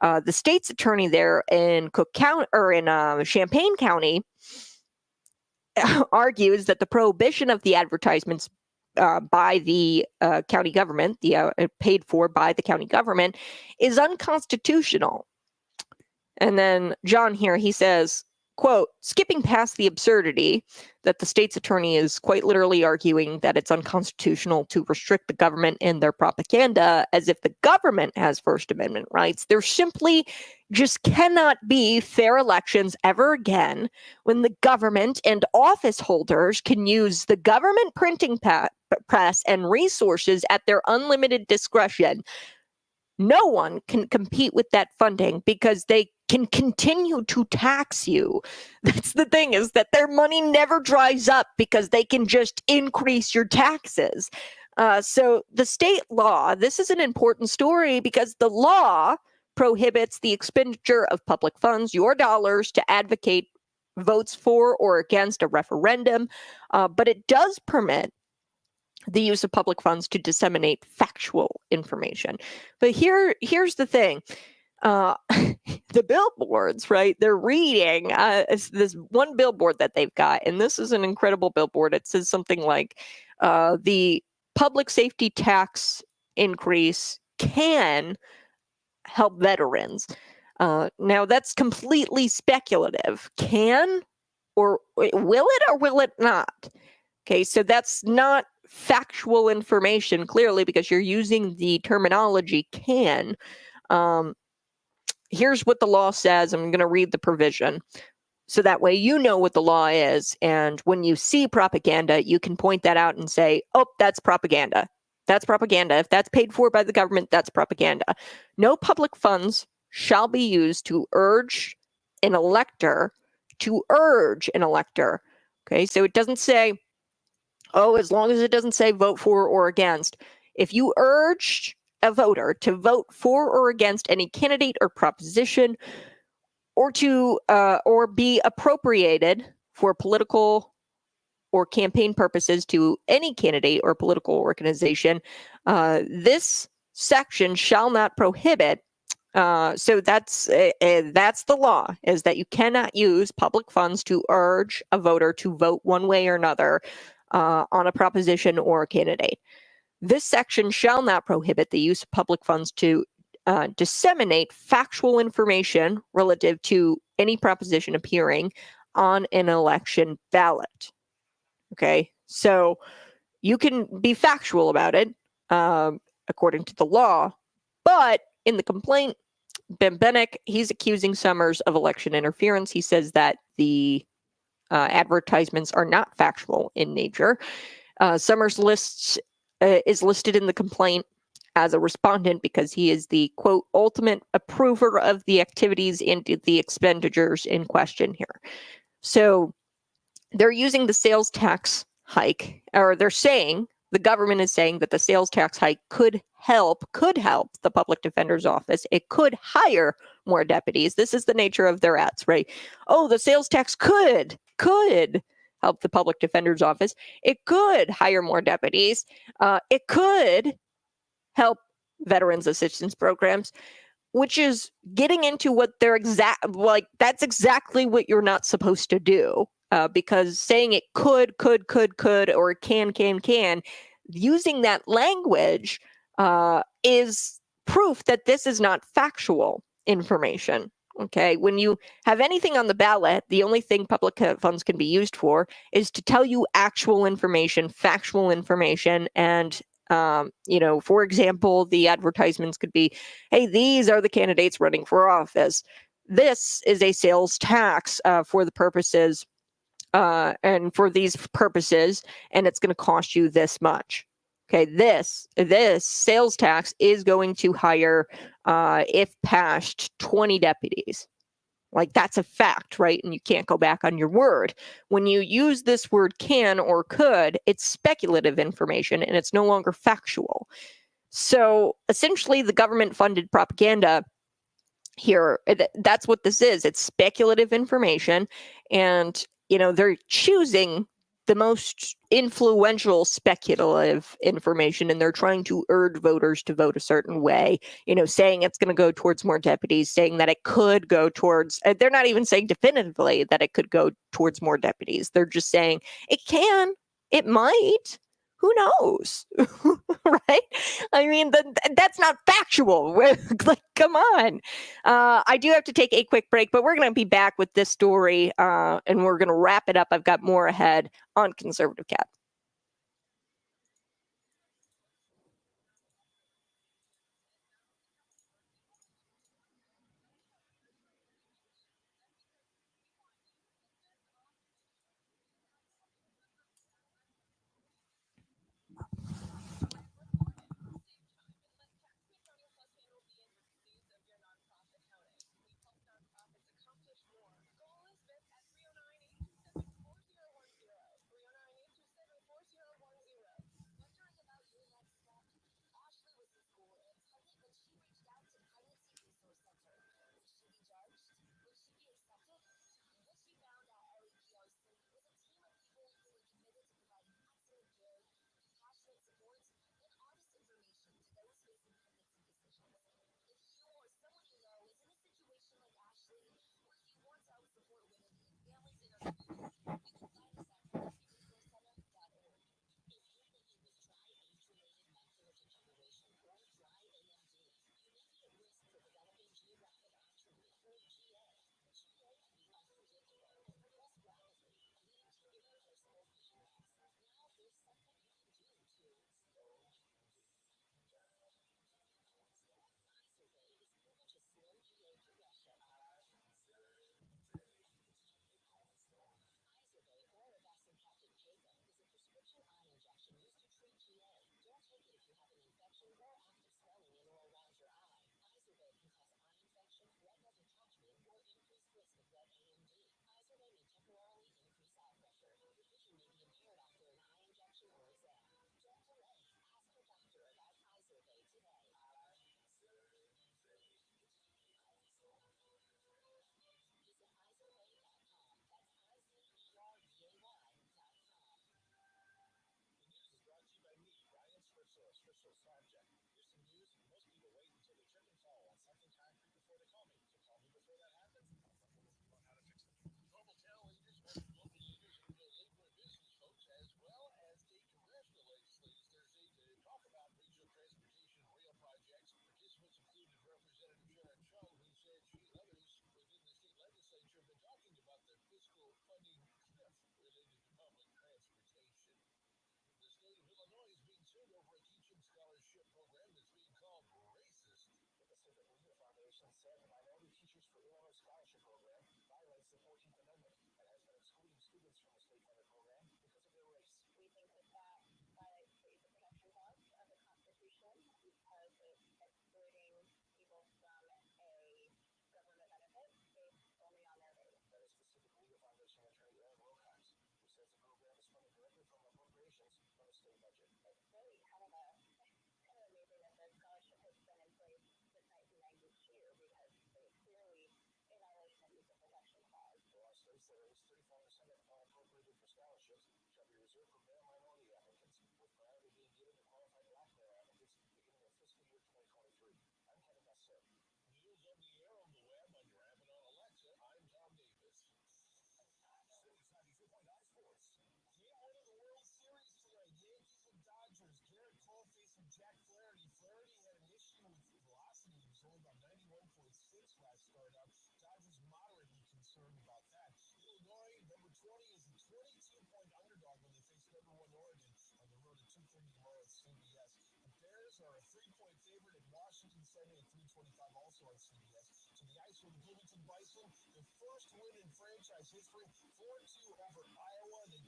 The state's attorney there in Cook County or in Champaign County argues that the prohibition of the advertisements by the county government, paid for by the county government, is unconstitutional. And then John here, he says, quote, skipping past the absurdity that the state's attorney is quite literally arguing that it's unconstitutional to restrict the government and their propaganda as if the government has First Amendment rights. There simply just cannot be fair elections ever again when the government and office holders can use the government printing press and resources at their unlimited discretion. No one can compete with that funding because they can continue to tax you. That's the thing, is that their money never dries up because they can just increase your taxes. So the state law, this is an important story because the law prohibits the expenditure of public funds, your dollars, to advocate votes for or against a referendum, but it does permit the use of public funds to disseminate factual information. But here's the thing. The billboards, right? They're reading this one billboard that they've got, and this is an incredible billboard. It says something like the public safety tax increase can help veterans. Now, that's completely speculative. Can, or will it, or will it not? Okay, so that's not factual information, clearly, because you're using the terminology can. Here's what the law says. I'm going to read the provision. So that way you know what the law is. And when you see propaganda, you can point that out and say, oh, that's propaganda. That's propaganda. If that's paid for by the government, that's propaganda. No public funds shall be used to urge an elector to urge an elector. Okay, so it doesn't say, oh, as long as it doesn't say vote for or against. If you urge a voter to vote for or against any candidate or proposition, or to or be appropriated for political or campaign purposes to any candidate or political organization, this section shall not prohibit. So that's the law, is that you cannot use public funds to urge a voter to vote one way or another on a proposition or a candidate. This section shall not prohibit the use of public funds to disseminate factual information relative to any proposition appearing on an election ballot. Okay, so you can be factual about it according to the law, but in the complaint, Bembenek, he's accusing Summers of election interference. He says that the advertisements are not factual in nature. Summers is listed in the complaint as a respondent because he is the, quote, ultimate approver of the activities and the expenditures in question here. So they're using the sales tax hike, or they're saying, the government is saying that the sales tax hike could help the public defender's office. It could hire more deputies. This is the nature of their ads, right? Oh, the sales tax could help the public defender's office. It could hire more deputies. It could help veterans assistance programs, which is getting into what they're that's exactly what you're not supposed to do. Because saying it could, or it can, using that language is proof that this is not factual information. Okay, when you have anything on the ballot, the only thing public funds can be used for is to tell you actual information, factual information. And, for example, the advertisements could be, hey, these are the candidates running for office. This is a sales tax for the purposes and for these purposes, and it's going to cost you this much. Okay, this sales tax is going to hire, if passed, 20 deputies. Like, that's a fact, right? And you can't go back on your word. When you use this word can or could, it's speculative information and it's no longer factual. So essentially, the government funded propaganda here, that's what this is. It's speculative information. And, they're choosing the most influential speculative information, and they're trying to urge voters to vote a certain way, saying it's going to go towards more deputies, saying that it could go towards, they're not even saying definitively that it could go towards more deputies. They're just saying it can, it might. Who knows? Right? I mean, that's not factual. Like, come on. I do have to take a quick break, but we're going to be back with this story and we're going to wrap it up. I've got more ahead on Conservative Cat.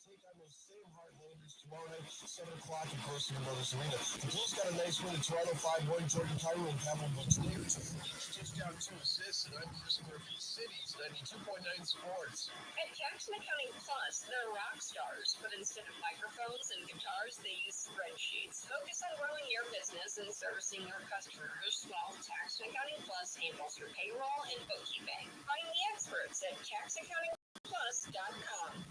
take on those same Heartlanders tomorrow night, 7 o'clock in Carson Brothers Arena. The Blues got a nice win in Toronto, 5-1. Jordan Kyrou and Pavel Buchnevich, each touchdown, 2 assists, and I'm Chris Murphy, Cities 92.9 Sports. At Jackson Accounting Plus, they're rock stars, but instead of microphones and guitars, they use spreadsheets. Focus on growing your business and servicing your customers while Tax Accounting Plus handles your payroll and bookkeeping. Find the experts at taxaccountingplus.com.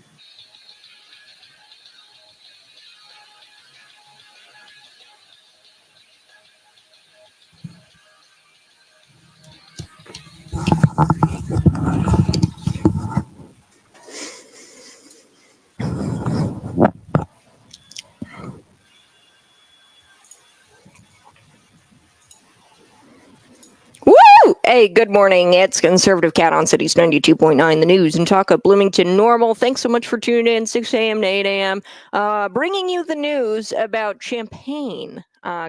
Woo! Hey, good morning. It's Conservative Cat on Cities 92.9, the news and talk of Bloomington Normal. Thanks so much for tuning in, 6 a.m. to 8 a.m. Bringing you the news about Champaign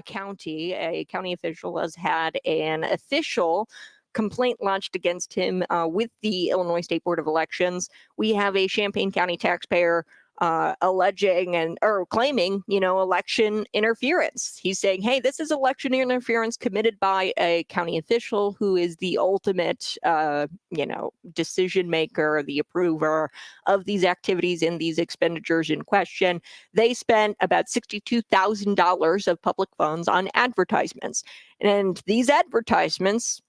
County. A county official has had an official complaint lodged against him with the Illinois State Board of Elections. We have a Champaign County taxpayer alleging or claiming, election interference. He's saying, hey, this is election interference committed by a county official who is the ultimate, decision maker, the approver of these activities and these expenditures in question. They spent about $62,000 of public funds on advertisements. And these advertisements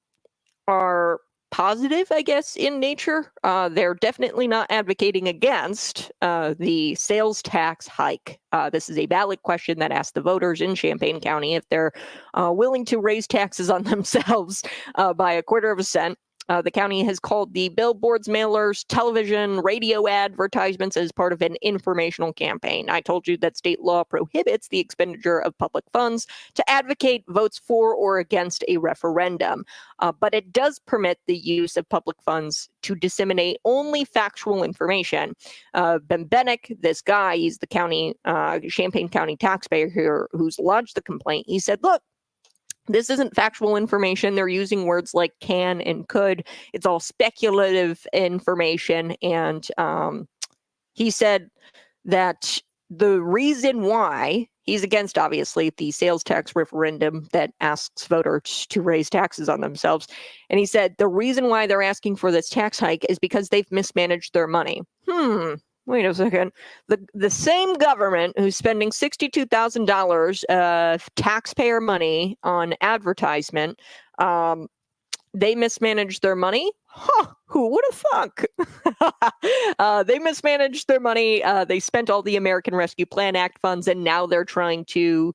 are positive, I guess, in nature. They're definitely not advocating against the sales tax hike. This is a ballot question that asks the voters in Champaign County if they're willing to raise taxes on themselves by a quarter of a cent. The county has called the billboards, mailers, television, radio advertisements as part of an informational campaign. I told you that state law prohibits the expenditure of public funds to advocate votes for or against a referendum, but it does permit the use of public funds to disseminate only factual information. Ben Bennick, this guy, he's the county, Champaign County taxpayer here who's lodged the complaint. He said, look, this isn't factual information. They're using words like can and could. It's all speculative information. And he said that the reason why he's against, obviously, the sales tax referendum that asks voters to raise taxes on themselves. And he said the reason why they're asking for this tax hike is because they've mismanaged their money. Wait a second. The same government who's spending $62,000 of taxpayer money on advertisement, they mismanaged their money? Who would have thunk? They mismanaged their money. They spent all the American Rescue Plan Act funds, and now they're trying to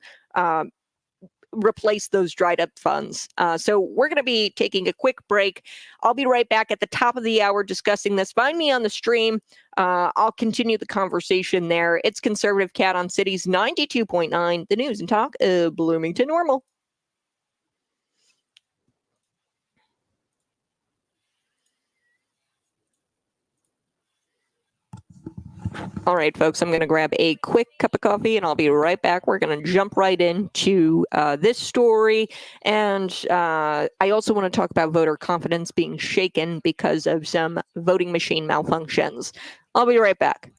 replace those dried up funds. So we're going to be taking a quick break. I'll be right back at the top of the hour discussing this. Find me on the stream. I'll continue the conversation there. It's Conservative Cat on Cities 92.9, the news and talk of Bloomington Normal. All right, folks, I'm going to grab a quick cup of coffee and I'll be right back. We're going to jump right into this story. And I also want to talk about voter confidence being shaken because of some voting machine malfunctions. I'll be right back.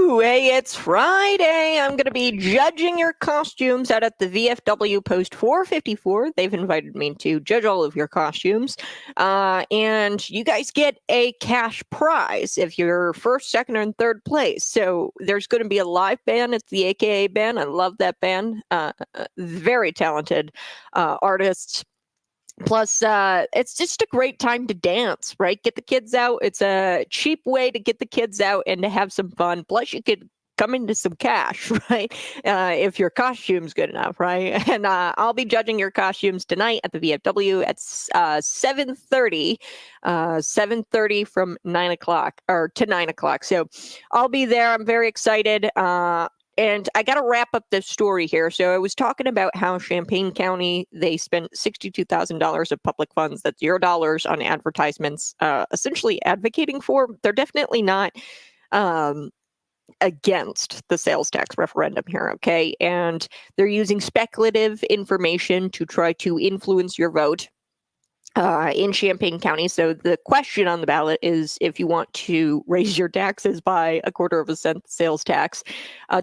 Woo! Hey, it's Friday. I'm going to be judging your costumes out at the VFW Post 454. They've invited me to judge all of your costumes. And you guys get a cash prize if you're first, second, and third place. So there's going to be a live band. It's the AKA band. I love that band. Very talented artists. Plus, it's just a great time to dance, right? Get the kids out. It's a cheap way to get the kids out and to have some fun. Plus, you could come into some cash, right? If your costume's good enough, right? And I'll be judging your costumes tonight at the VFW at 7:30, 7:30 from 9 o'clock or to 9 o'clock. So I'll be there. I'm very excited. And I got to wrap up this story here. So I was talking about how Champaign County, they spent $62,000 of public funds. That's your dollars on advertisements, essentially advocating for. They're definitely not against the sales tax referendum here, okay? And they're using speculative information to try to influence your vote in Champaign County. So the question on the ballot is if you want to raise your taxes by 1/4 cent sales tax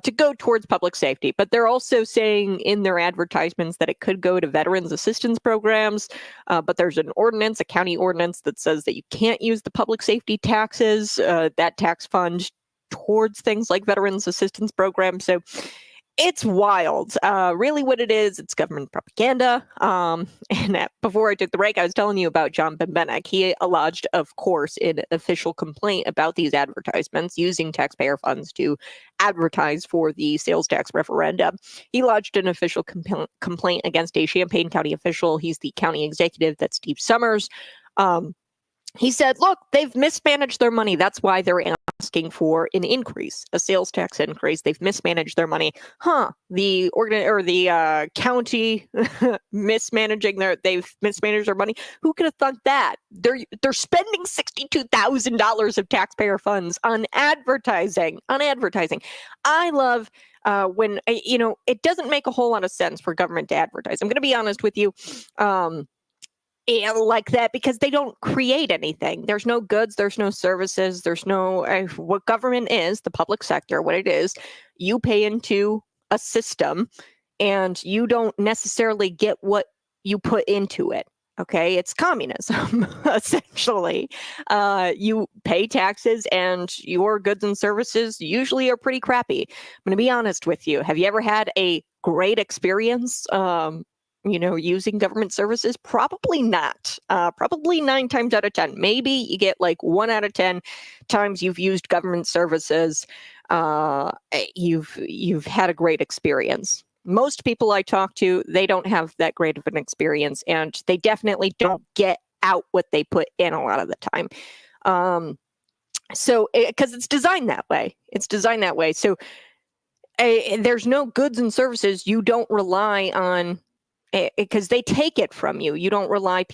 to go towards public safety. But they're also saying in their advertisements that it could go to veterans assistance programs. But there's an ordinance, a county ordinance that says that you can't use the public safety taxes, that tax fund towards things like veterans assistance programs. So it's wild. Really what it is, it's government propaganda. And before I took the break, I was telling you about John Benbenek. He lodged, of course, an official complaint about these advertisements using taxpayer funds to advertise for the sales tax referendum. He lodged an official complaint against a Champaign County official. He's the county executive, that's Steve Summers. He said, look, they've mismanaged their money. That's why they're asking for an increase, a sales tax increase. They've mismanaged their money. The county they've mismanaged their money. Who could have thought that? They're spending $62,000 of taxpayer funds on advertising. I love when it doesn't make a whole lot of sense for government to advertise. I'm going to be honest with you. Like that, because they don't create anything. There's no goods, there's no services, there's no what government is, the public sector, what it is, you pay into a system and you don't necessarily get what you put into it. Okay, it's communism, essentially. You pay taxes and your goods and services usually are pretty crappy. I'm going to be honest with you. Have you ever had a great experience using government services? Probably not. Probably 9 times out of 10. Maybe you get like 1 out of 10 times you've used government services. You've had a great experience. Most people I talk to, they don't have that great of an experience, and they definitely don't get out what they put in a lot of the time. So because it's designed that way. So there's no goods and services. You don't rely on, because they take it from you. You don't rely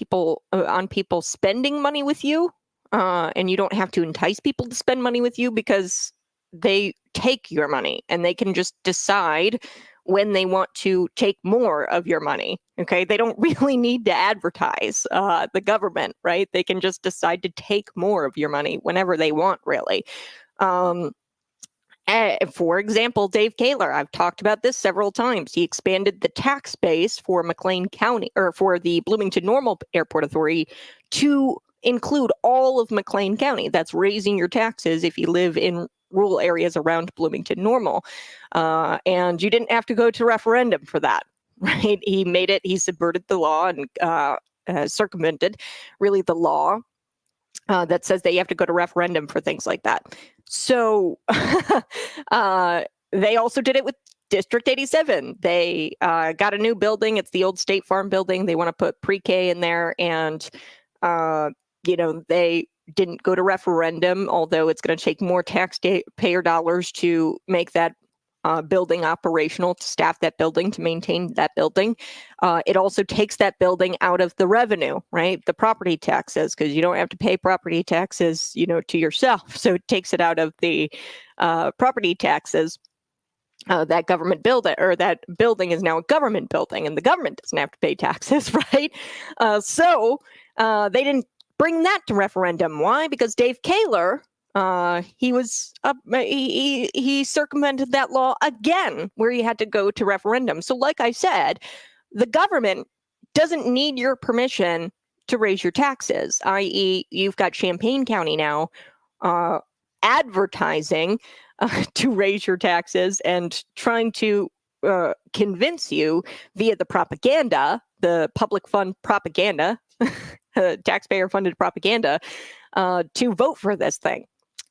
on people spending money with you, and you don't have to entice people to spend money with you because they take your money and they can just decide when they want to take more of your money. Okay, they don't really need to advertise the government, right? They can just decide to take more of your money whenever they want, really. For example, Dave Kaler, I've talked about this several times. He expanded the tax base for McLean County, or for the Bloomington Normal Airport Authority, to include all of McLean County. That's raising your taxes if you live in rural areas around Bloomington Normal. And you didn't have to go to referendum for that, right? He subverted the law and circumvented really the law that says that you have to go to referendum for things like that. So they also did it with District 87. They got a new building. It's the old State Farm building. They want to put pre-K in there, and they didn't go to referendum, although it's going to take more taxpayer dollars to make that building operational, to staff that building, to maintain that building. It also takes that building out of the revenue, right? The property taxes, because you don't have to pay property taxes, to yourself. So it takes it out of the property taxes. That government building, or that building, is now a government building, and the government doesn't have to pay taxes, right? So they didn't bring that to referendum. Why? Because Dave Kaler He circumvented that law again, where he had to go to referendum. So, like I said, the government doesn't need your permission to raise your taxes. I.e., you've got Champaign County now advertising to raise your taxes and trying to convince you via the propaganda, the public fund propaganda, taxpayer funded propaganda, to vote for this thing.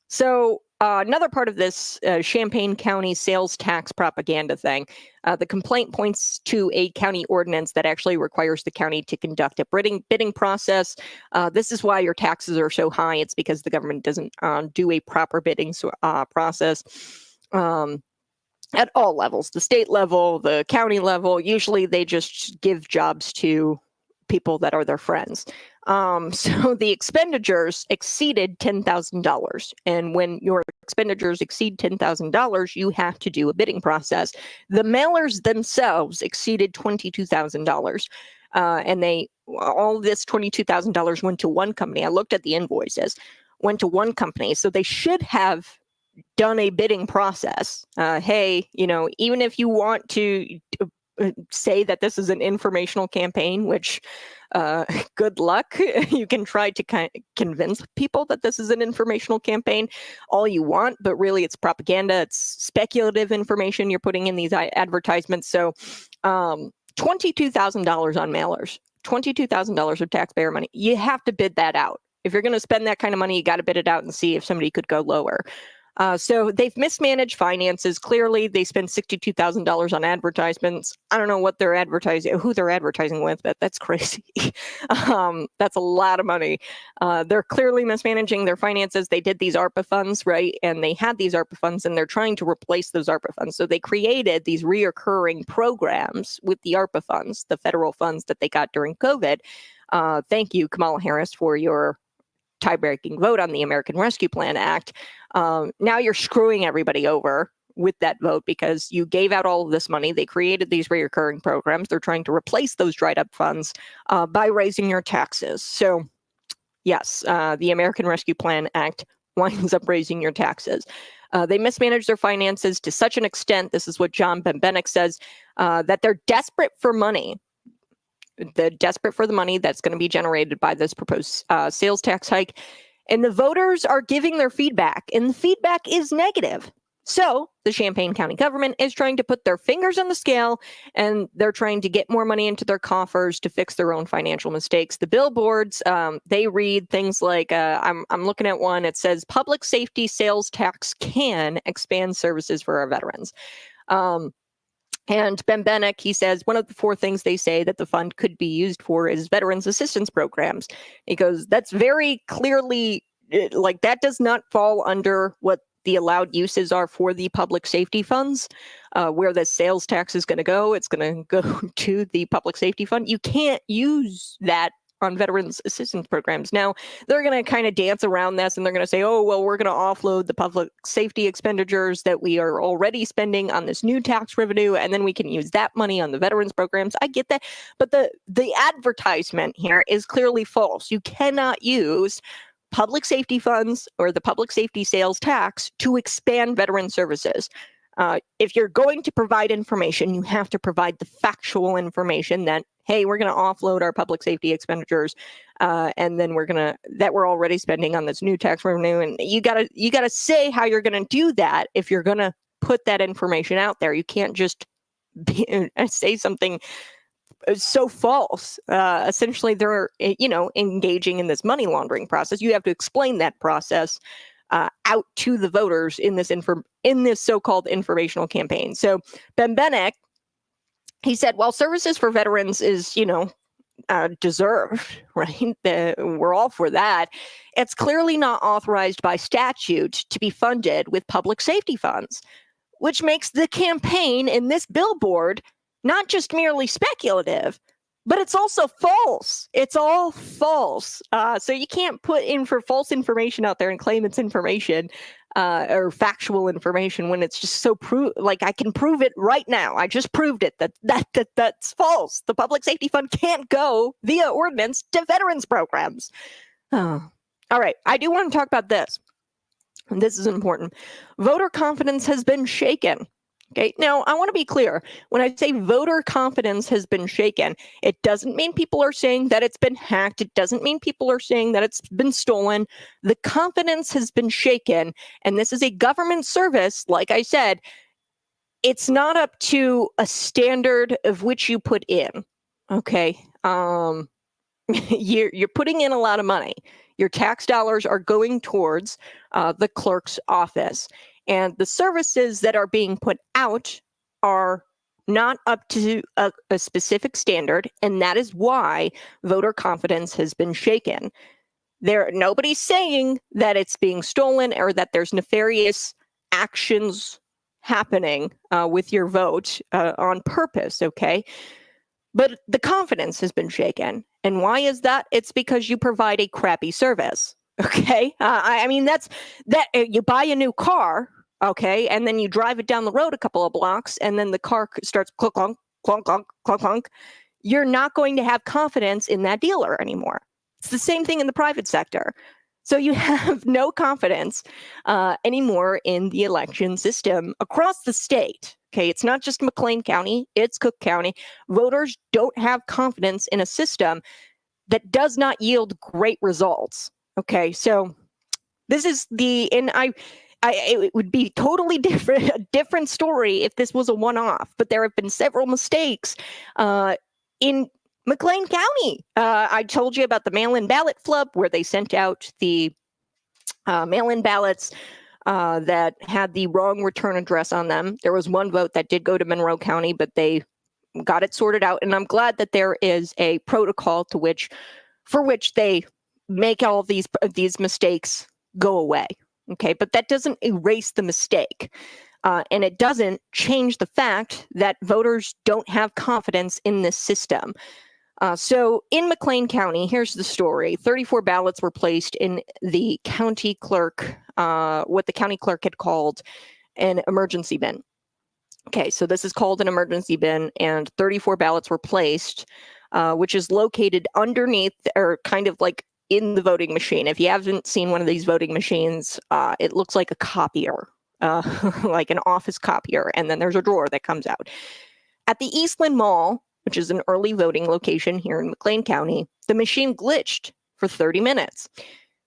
So another part of this Champaign County sales tax propaganda thing, the complaint points to a county ordinance that actually requires the county to conduct a bidding process. This is why your taxes are so high. It's because the government doesn't do a proper bidding process. At all levels, the state level, the county level, usually they just give jobs to people that are their friends. So the expenditures exceeded $10,000. And when your expenditures exceed $10,000, you have to do a bidding process. The mailers themselves exceeded $22,000. And all this $22,000 went to one company. I looked at the invoices, went to one company. So they should have done a bidding process. Hey, even if you want to say that this is an informational campaign, which good luck. You can try to convince people that this is an informational campaign all you want, but really it's propaganda. It's speculative information you're putting in these advertisements. So $22,000 on mailers, $22,000 of taxpayer money. You have to bid that out. If you're going to spend that kind of money, you got to bid it out and see if somebody could go lower. So they've mismanaged finances. Clearly, they spend $62,000 on advertisements. I don't know what they're advertising, who they're advertising with, but that's crazy. That's a lot of money. They're clearly mismanaging their finances. They did these ARPA funds, right? And they had these ARPA funds, and they're trying to replace those ARPA funds. So they created these reoccurring programs with the ARPA funds, the federal funds that they got during COVID. Thank you, Kamala Harris, for your tie-breaking vote on the American Rescue Plan Act. Now you're screwing everybody over with that vote because you gave out all of this money. They created these reoccurring programs. They're trying to replace those dried up funds by raising your taxes. So yes, the American Rescue Plan Act winds up raising your taxes. They mismanage their finances to such an extent, this is what John Benbenek says, that they're desperate for money. They're desperate for the money that's going to be generated by this proposed sales tax hike. And the voters are giving their feedback, and the feedback is negative. So the Champaign County government is trying to put their fingers on the scale, and they're trying to get more money into their coffers to fix their own financial mistakes. The billboards, they read things like, I'm looking at one, it says, public safety sales tax can expand services for our veterans. And Benbenek, he says, one of the four things they say that the fund could be used for is veterans assistance programs. He goes, that's very clearly, like, that does not fall under what the allowed uses are for the public safety funds, where the sales tax is going to go. It's going to go to the public safety fund. You can't use that on veterans assistance programs. Now, they're going to kind of dance around this, and they're going to say, oh, well, we're going to offload the public safety expenditures that we are already spending on this new tax revenue, and then we can use that money on the veterans programs. I get that. But the advertisement here is clearly false. You cannot use public safety funds or the public safety sales tax to expand veteran services. If you're going to provide information, you have to provide the factual information that, hey, we're going to offload our public safety expenditures, and then we're already spending on this new tax revenue. And you gotta say how you're going to do that if you're going to put that information out there. You can't just say something so false. Essentially, they're engaging in this money laundering process. You have to explain that process out to the voters in this so-called informational campaign. So Benbenek, he said, while services for veterans is, deserved, right? We're all for that. It's clearly not authorized by statute to be funded with public safety funds, which makes the campaign in this billboard not just merely speculative, but it's also false. It's all false. So you can't put in for false information out there and claim it's information or factual information when it's just so like I can prove it right now. I just proved it that's false. The public safety fund can't go via ordinance to veterans programs. Oh. All right. I do want to talk about this. And this is important. Voter confidence has been shaken. Okay, now I want to be clear. When I say voter confidence has been shaken, it doesn't mean people are saying that it's been hacked. It doesn't mean people are saying that it's been stolen. The confidence has been shaken. And this is a government service, like I said, it's not up to a standard of which you put in. Okay. You're putting in a lot of money. Your tax dollars are going towards the clerk's office. And the services that are being put out are not up to a specific standard. And that is why voter confidence has been shaken. Nobody's saying that it's being stolen or that there's nefarious actions happening with your vote on purpose, okay? But the confidence has been shaken. And why is that? It's because you provide a crappy service. Okay. I mean, that's that you buy a new car. Okay. And then you drive it down the road a couple of blocks and then the car starts clunk, clunk, clunk, clunk, clunk, clunk. You're not going to have confidence in that dealer anymore. It's the same thing in the private sector. So you have no confidence anymore in the election system across the state. Okay, it's not just McLean County, it's Cook County. Voters don't have confidence in a system that does not yield great results. Okay, so this is it would be totally different, a different story if this was a one-off, but there have been several mistakes in McLean County. I told you about the mail-in ballot flub where they sent out the mail-in ballots that had the wrong return address on them. There was one vote that did go to Monroe County, but they got it sorted out. And I'm glad that there is a protocol for which they make all of these mistakes go away. Okay, but that doesn't erase the mistake. And it doesn't change the fact that voters don't have confidence in this system. So in McLean County, here's the story. 34 ballots were placed in the county clerk, what the county clerk had called an emergency bin. Okay, so this is called an emergency bin, and 34 ballots were placed, which is located underneath or kind of like in the voting machine. If you haven't seen one of these voting machines, it looks like a copier, like an office copier, and then there's a drawer that comes out. At the Eastland Mall, which is an early voting location here in McLean County, the machine glitched for 30 minutes.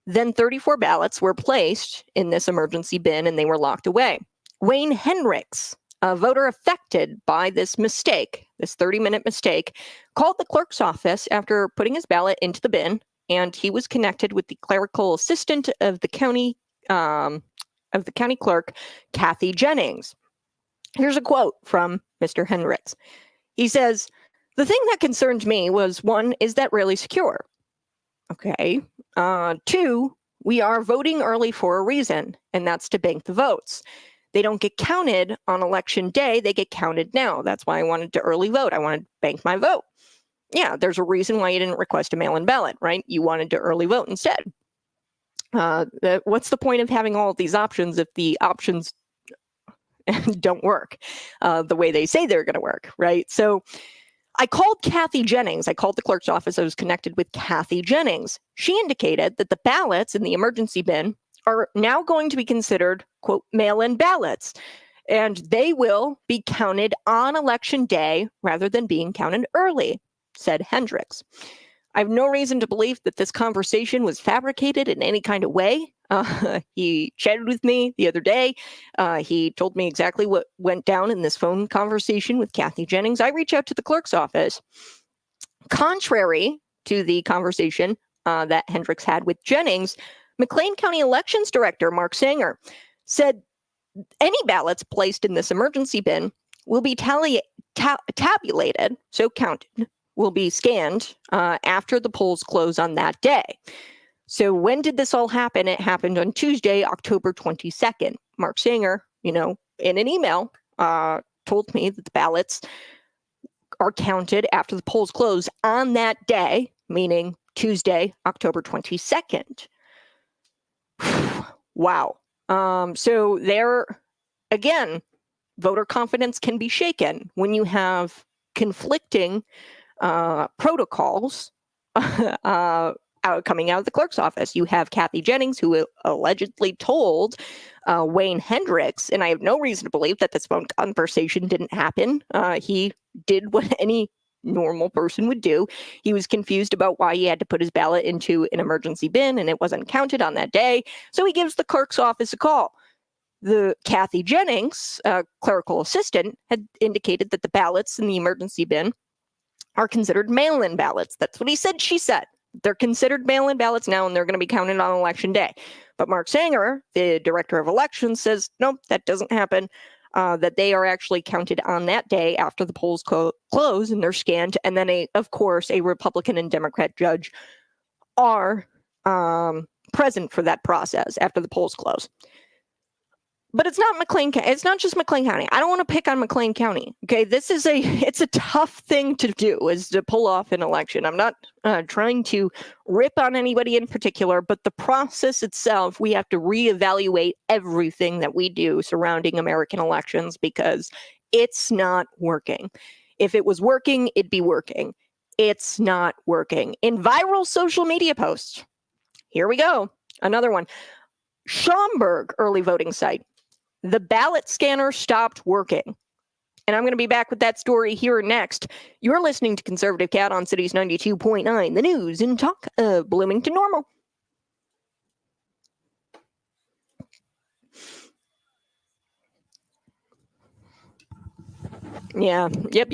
Then 34 ballots were placed in this emergency bin and they were locked away. Wayne Hendricks, a voter affected by this mistake, this 30-minute mistake, called the clerk's office after putting his ballot into the bin, and he was connected with the clerical assistant of the county clerk, Kathy Jennings. Here's a quote from Mr. Hendricks. He says, "The thing that concerned me was, one, is that really secure? Okay. Two, we are voting early for a reason, and that's to bank the votes. They don't get counted on election day. They get counted now. That's why I wanted to early vote. I wanted to bank my vote. Yeah, there's a reason why you didn't request a mail-in ballot, right? You wanted to early vote instead. What's the point of having all of these options if the options don't work the way they say they're going to work, right? So I called Kathy Jennings. I called the clerk's office. I was connected with Kathy Jennings. She indicated that the ballots in the emergency bin are now going to be considered, quote, mail-in ballots, and they will be counted on election day rather than being counted early, said Hendricks. I have no reason to believe that this conversation was fabricated in any kind of way. He chatted with me the other day. He told me exactly what went down in this phone conversation with Kathy Jennings. I reached out to the clerk's office. Contrary to the conversation that Hendricks had with Jennings, McLean County Elections Director Mark Sanger said any ballots placed in this emergency bin will be tabulated, so counted, will be scanned after the polls close on that day. So when did this all happen? It happened on Tuesday, October 22nd. Mark Sanger, in an email, told me that the ballots are counted after the polls close on that day, meaning Tuesday, October 22nd. Wow. So there, again, voter confidence can be shaken when you have conflicting protocols coming out of the clerk's office. You have Kathy Jennings, who allegedly told Wayne Hendricks, and I have no reason to believe that this phone conversation didn't happen. He did what any normal person would do. He was confused about why he had to put his ballot into an emergency bin and it wasn't counted on that day. So he gives the clerk's office a call. The Kathy Jennings, clerical assistant, had indicated that the ballots in the emergency bin are considered mail-in ballots. That's what he said. She said they're considered mail-in ballots now, and they're going to be counted on election day. But Mark Sanger, the director of elections, says nope, that doesn't happen. That they are actually counted on that day after the polls close and they're scanned, and then of course a Republican and Democrat judge are present for that process after the polls close. But it's not McLean. It's not just McLean County. I don't want to pick on McLean County. Okay, it's a tough thing to do, is to pull off an election. I'm not trying to rip on anybody in particular, but the process itself, we have to reevaluate everything that we do surrounding American elections because it's not working. If it was working, it'd be working. It's not working. In viral social media posts, here we go. Another one. Schaumburg early voting site. The ballot scanner stopped working. And I'm going to be back with that story here next. You're listening to Conservative Cat on Cities 92.9, the news and talk of Bloomington Normal. Yeah, yep.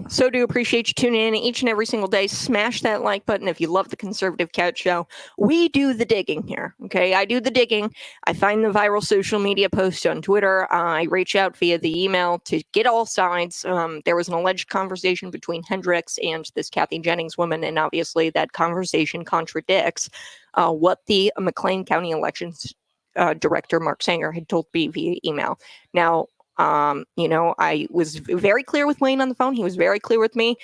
So do appreciate you tuning in each and every single day. Smash that like button if you love the Conservative Cat Show. We do the digging here, okay? I do the digging. I find the viral social media posts on Twitter. I reach out via the email to get all sides. There was an alleged conversation between Hendricks and this Kathy Jennings woman, and obviously that conversation contradicts what the McLean County Elections Director, Mark Sanger, had told me via email. Now, I was very clear with Wayne on the phone. He was very clear with me.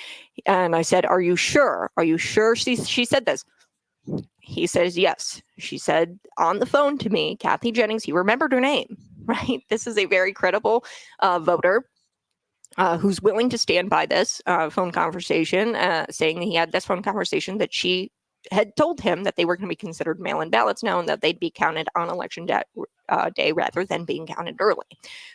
And I said, are you sure? Are you sure she said this? He says, yes. She said on the phone to me, Kathy Jennings, he remembered her name, right? This is a very credible voter who's willing to stand by this phone conversation, saying that he had this phone conversation that she had told him that they were going to be considered mail-in ballots now and that they'd be counted on election day rather than being counted early.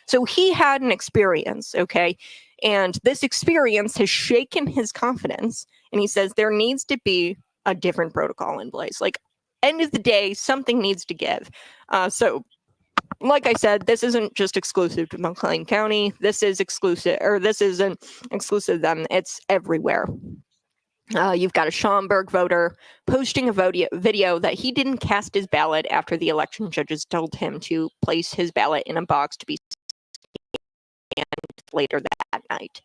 So he had an experience, okay? And this experience has shaken his confidence. And he says there needs to be a different protocol in place. Like, end of the day, something needs to give. So like I said, this isn't just exclusive to McLean County. This isn't exclusive to them. It's everywhere. You've got a Schaumburg voter posting a video that he didn't cast his ballot after the election judges told him to place his ballot in a box to be scanned later that night.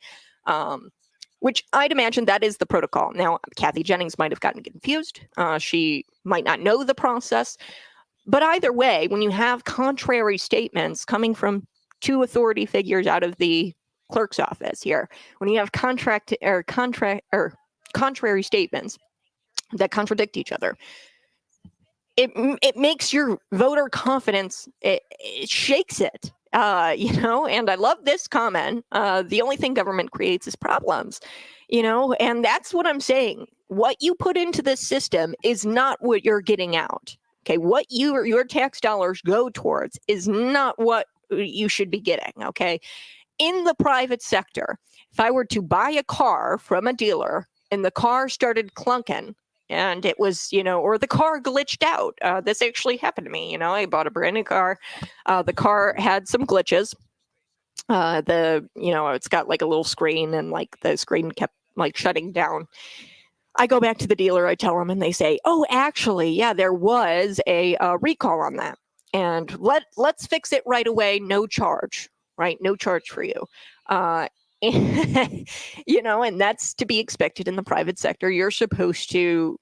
Which I'd imagine that is the protocol. Now, Kathy Jennings might have gotten confused. She might not know the process. But either way, when you have contrary statements coming from two authority figures out of the clerk's office here, when you have contrary statements that contradict each other, it makes your voter confidence, it shakes it, and I love this comment. The only thing government creates is problems, and that's what I'm saying. What you put into this system is not what you're getting out. Okay, what your tax dollars go towards is not what you should be getting, okay? In the private sector, if I were to buy a car from a dealer and the car started clunking and it was, or the car glitched out. This actually happened to me. I bought a brand new car. The car had some glitches. It's got like a little screen and like the screen kept like shutting down. I go back to the dealer, I tell them, and they say, oh, actually, yeah, there was a recall on that. And let's fix it right away. No charge, right? No charge for you. And that's to be expected in the private sector. You're supposed to,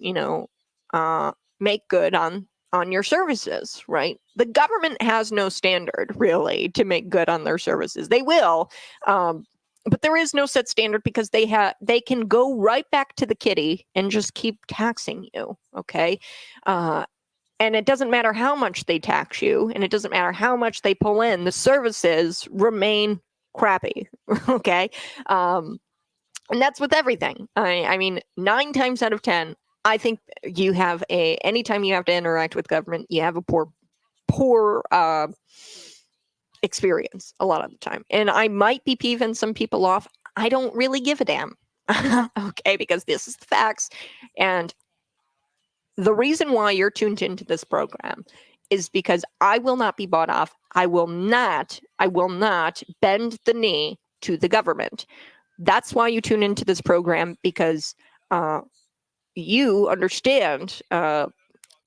make good on your services, right? The government has no standard really to make good on their services. They will, but there is no set standard because they can go right back to the kitty and just keep taxing you. Okay. And it doesn't matter how much they tax you and it doesn't matter how much they pull in, the services remain crappy. Okay. And that's with everything. I mean, 9 times out of 10, I think you have anytime you have to interact with government, you have a poor experience a lot of the time. And I might be peeving some people off. I don't really give a damn. Okay, because this is the facts. And the reason why you're tuned into this program is because I will not be bought off. I will not bend the knee to the government. That's why you tune into this program, because you understand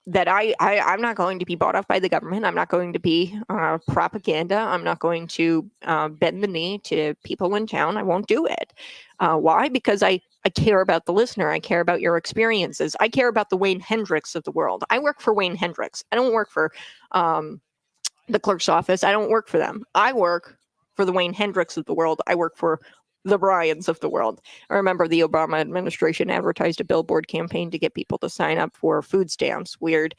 that I'm not going to be bought off by the government. I'm not going to be propaganda. I'm not going to bend the knee to people in town. I won't do it. Why? Because I care about the listener. I care about your experiences. I care about the Wayne Hendricks of the world. I work for Wayne Hendricks. I don't work for the clerk's office. I don't work for them. I work for the Wayne Hendricks of the world. I work for the Bryans of the world. I remember the Obama administration advertised a billboard campaign to get people to sign up for food stamps. Weird.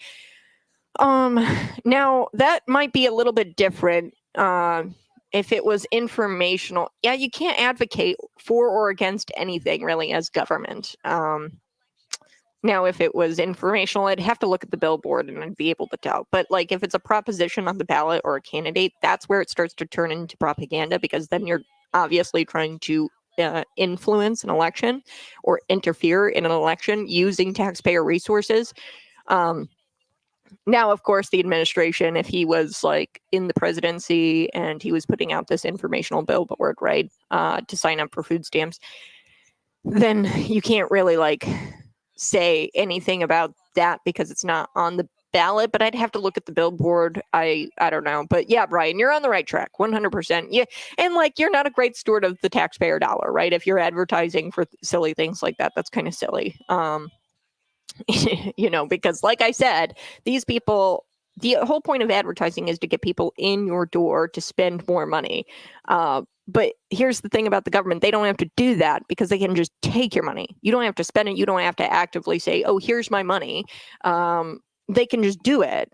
Now that might be a little bit different. If it was informational, yeah, you can't advocate for or against anything really as government. Now, if it was informational, I'd have to look at the billboard and I'd be able to tell. But like if it's a proposition on the ballot or a candidate, that's where it starts to turn into propaganda, because then you're obviously trying to influence an election or interfere in an election using taxpayer resources. Now, of course, the administration, if he was like in the presidency and he was putting out this informational billboard, right, to sign up for food stamps, then you can't really like say anything about that because it's not on the ballot. But I'd have to look at the billboard. I don't know. But yeah, Brian, you're on the right track, 100%. Yeah, and like you're not a great steward of the taxpayer dollar, right? If you're advertising for silly things like that, that's kind of silly. You know, because like I said, these people, the whole point of advertising is to get people in your door to spend more money. But here's the thing about the government. They don't have to do that because they can just take your money. You don't have to spend it. You don't have to actively say, oh, here's my money. They can just do it.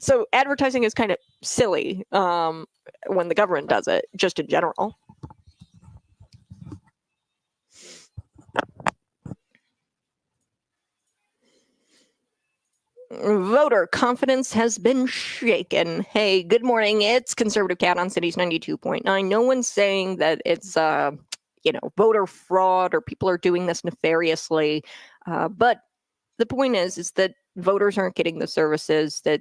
So advertising is kind of silly when the government does it, just in general. Voter confidence has been shaken. Hey, good morning. It's Conservative Cat on Cities 92.9. No one's saying that it's, voter fraud or people are doing this nefariously. But the point is that voters aren't getting the services that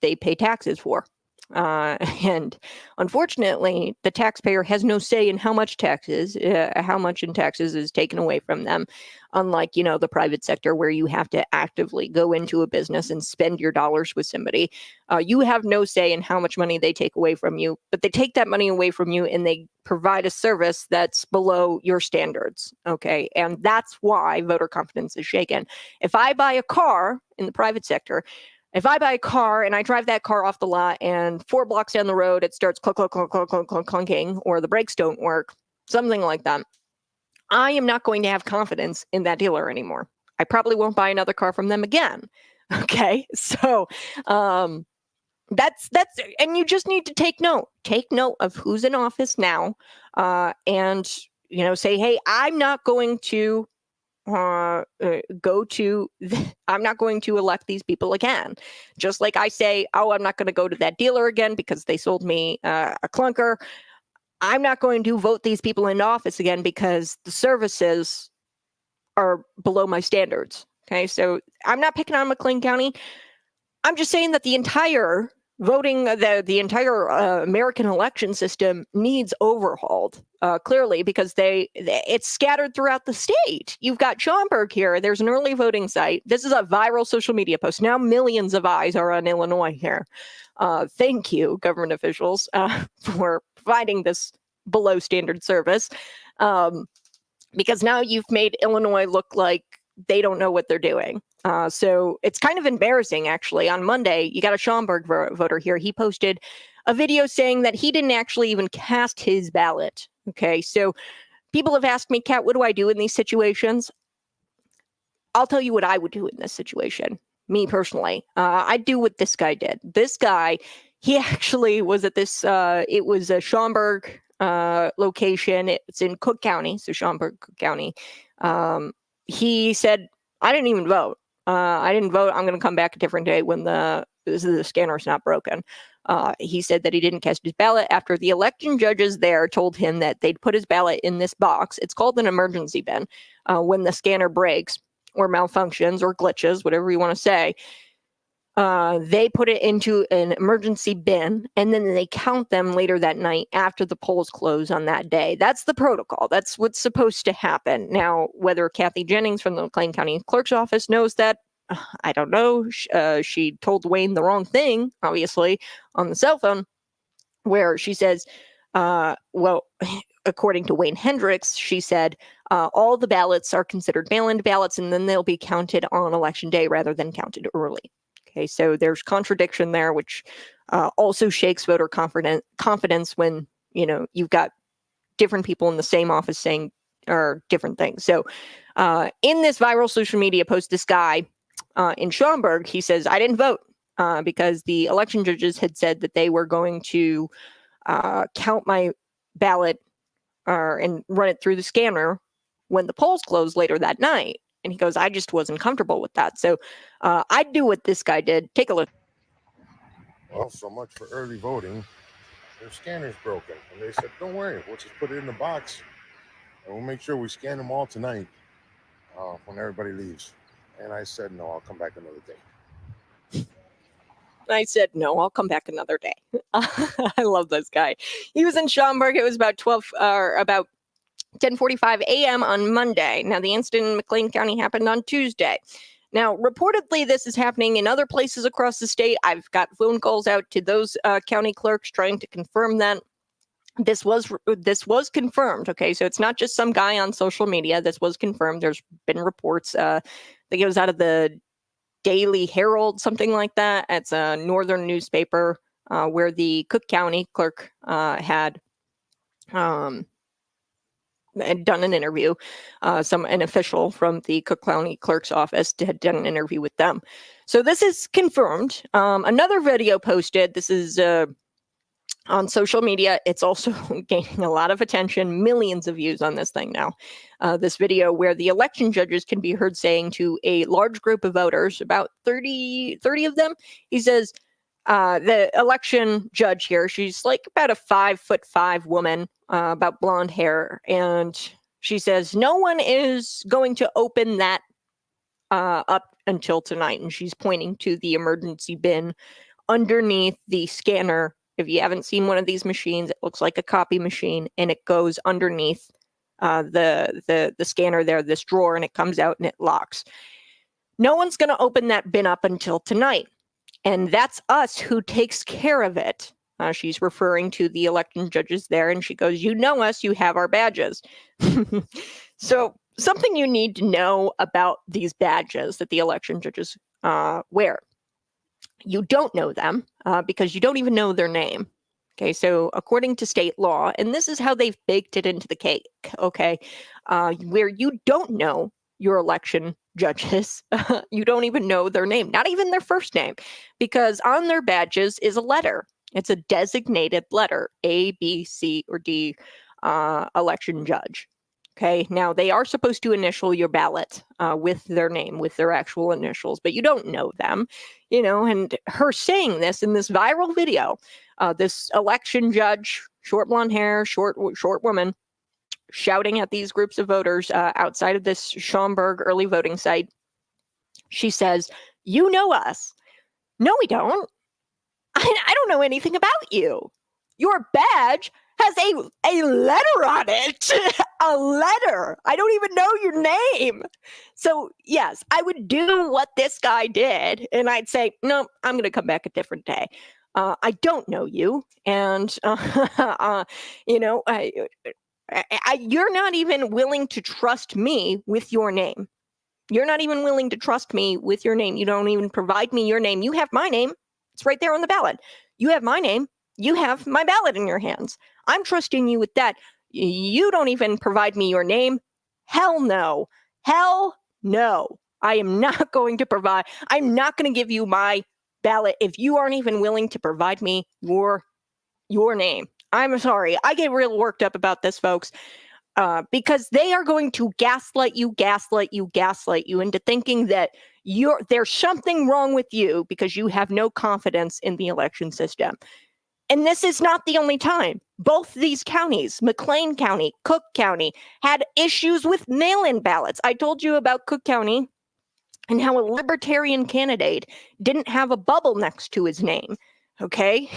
they pay taxes for. And unfortunately, the taxpayer has no say in how much in taxes is taken away from them. Unlike, the private sector where you have to actively go into a business and spend your dollars with somebody. You have no say in how much money they take away from you, but they take that money away from you and they provide a service that's below your standards. Okay. And that's why voter confidence is shaken. If I buy a car in the private sector, if I buy a car and I drive that car off the lot and 4 blocks down the road, it starts clunking or the brakes don't work, something like that, I am not going to have confidence in that dealer anymore. I probably won't buy another car from them again. Okay. So, that's, and you just need to take note of who's in office now. And, say, hey, I'm not going to I'm not going to elect these people again. Just like I say, oh, I'm not going to go to that dealer again because they sold me a clunker. I'm not going to vote these people into office again because the services are below my standards. Okay, so I'm not picking on McLean County. I'm just saying that the entire the entire American election system needs overhauled, clearly, because it's scattered throughout the state. You've got Schaumburg here. There's an early voting site. This is a viral social media post. Now millions of eyes are on Illinois here. Thank you, government officials, for providing this below standard service, because now you've made Illinois look like they don't know what they're doing. So it's kind of embarrassing, actually. On Monday, you got a Schaumburg voter here. He posted a video saying that he didn't actually even cast his ballot. Okay, so people have asked me, Kat, what do I do in these situations? I'll tell you what I would do in this situation. Me personally, I'd do what this guy did. This guy, he actually was at this, it was a Schaumburg location. It's in Cook County, so Schaumburg, Cook County. He said, I didn't even vote. I didn't vote. I'm going to come back a different day when the scanner's not broken. He said that he didn't cast his ballot after the election judges there told him that they'd put his ballot in this box. It's called an emergency bin. When the scanner breaks or malfunctions or glitches, whatever you want to say, they put it into an emergency bin, and then they count them later that night after the polls close on that day. That's the protocol. That's what's supposed to happen. Now, whether Kathy Jennings from the McLean County Clerk's Office knows that, I don't know. She told Wayne the wrong thing, obviously, on the cell phone, where she says, well, according to Wayne Hendricks, she said, all the ballots are considered mail-in ballots, and then they'll be counted on election day rather than counted early. Okay, so there's contradiction there, which also shakes voter confidence when, you know, you've got different people in the same office saying different things. So in this viral social media post, this guy in Schaumburg, he says, I didn't vote because the election judges had said that they were going to count my ballot and run it through the scanner when the polls closed later that night. And he goes, I just wasn't comfortable with that. So I'd do what this guy did. Take a look. Well, so much for early voting. Their scanner's broken. And they said, don't worry, we'll just put it in the box. And we'll make sure we scan them all tonight when everybody leaves. And I said, no, I'll come back another day. I said, no, I'll come back another day. I love this guy. He was in Schaumburg. It was about 10:45 a.m. on Monday. Now, the incident in McLean County happened on Tuesday. Now, reportedly, this is happening in other places across the state. I've got phone calls out to those county clerks trying to confirm that. This was confirmed. Okay, so it's not just some guy on social media. This was confirmed. There's been reports. I think it was out of the Daily Herald, something like that. It's a northern newspaper where the Cook County clerk had done an interview. An official from the Cook County Clerk's Office had done an interview with them. So this is confirmed. Another video posted. This is on social media. It's also gaining a lot of attention, millions of views on this thing now. This video where the election judges can be heard saying to a large group of voters, about 30 of them, he says, the election judge here, she's like about a 5'5" woman, about blonde hair. And she says, no one is going to open that up until tonight. And she's pointing to the emergency bin underneath the scanner. If you haven't seen one of these machines, it looks like a copy machine, and it goes underneath the scanner there, this drawer, and it comes out and it locks. No one's going to open that bin up until tonight. And that's us who takes care of it. She's referring to the election judges there, and she goes, you know us, you have our badges. So something you need to know about these badges that the election judges wear. You don't know them because you don't even know their name. Okay, so according to state law, and this is how they've baked it into the cake, okay, where you don't know your election judges, you don't even know their name, not even their first name, because on their badges is a letter. It's a designated letter, A, B, C, or D, election judge. Okay, now they are supposed to initial your ballot with their name, with their actual initials, but you don't know them, you know, and her saying this in this viral video, this election judge, short blonde hair, short woman, shouting at these groups of voters outside of this Schaumburg early voting site. She says, you know us. No, we don't. I don't know anything about you. Your badge has a letter on it. A letter. I don't even know your name. So yes, I would do what this guy did, and I'd say, no, I'm going to come back a different day. I don't know you, and you know, you're not even willing to trust me with your name. You're not even willing to trust me with your name. You don't even provide me your name. You have my name. It's right there on the ballot. You have my name. You have my ballot in your hands. I'm trusting you with that. You don't even provide me your name. Hell no. Hell no. I am not going to provide. I'm not going to give you my ballot if you aren't even willing to provide me your name. I'm sorry. I get real worked up about this, folks. because they are going to gaslight you into thinking that there's something wrong with you because you have no confidence in the election system. And this is not the only time. Both these counties, McLean County, Cook County, had issues with mail-in ballots. I told you about Cook County and how a libertarian candidate didn't have a bubble next to his name. Okay.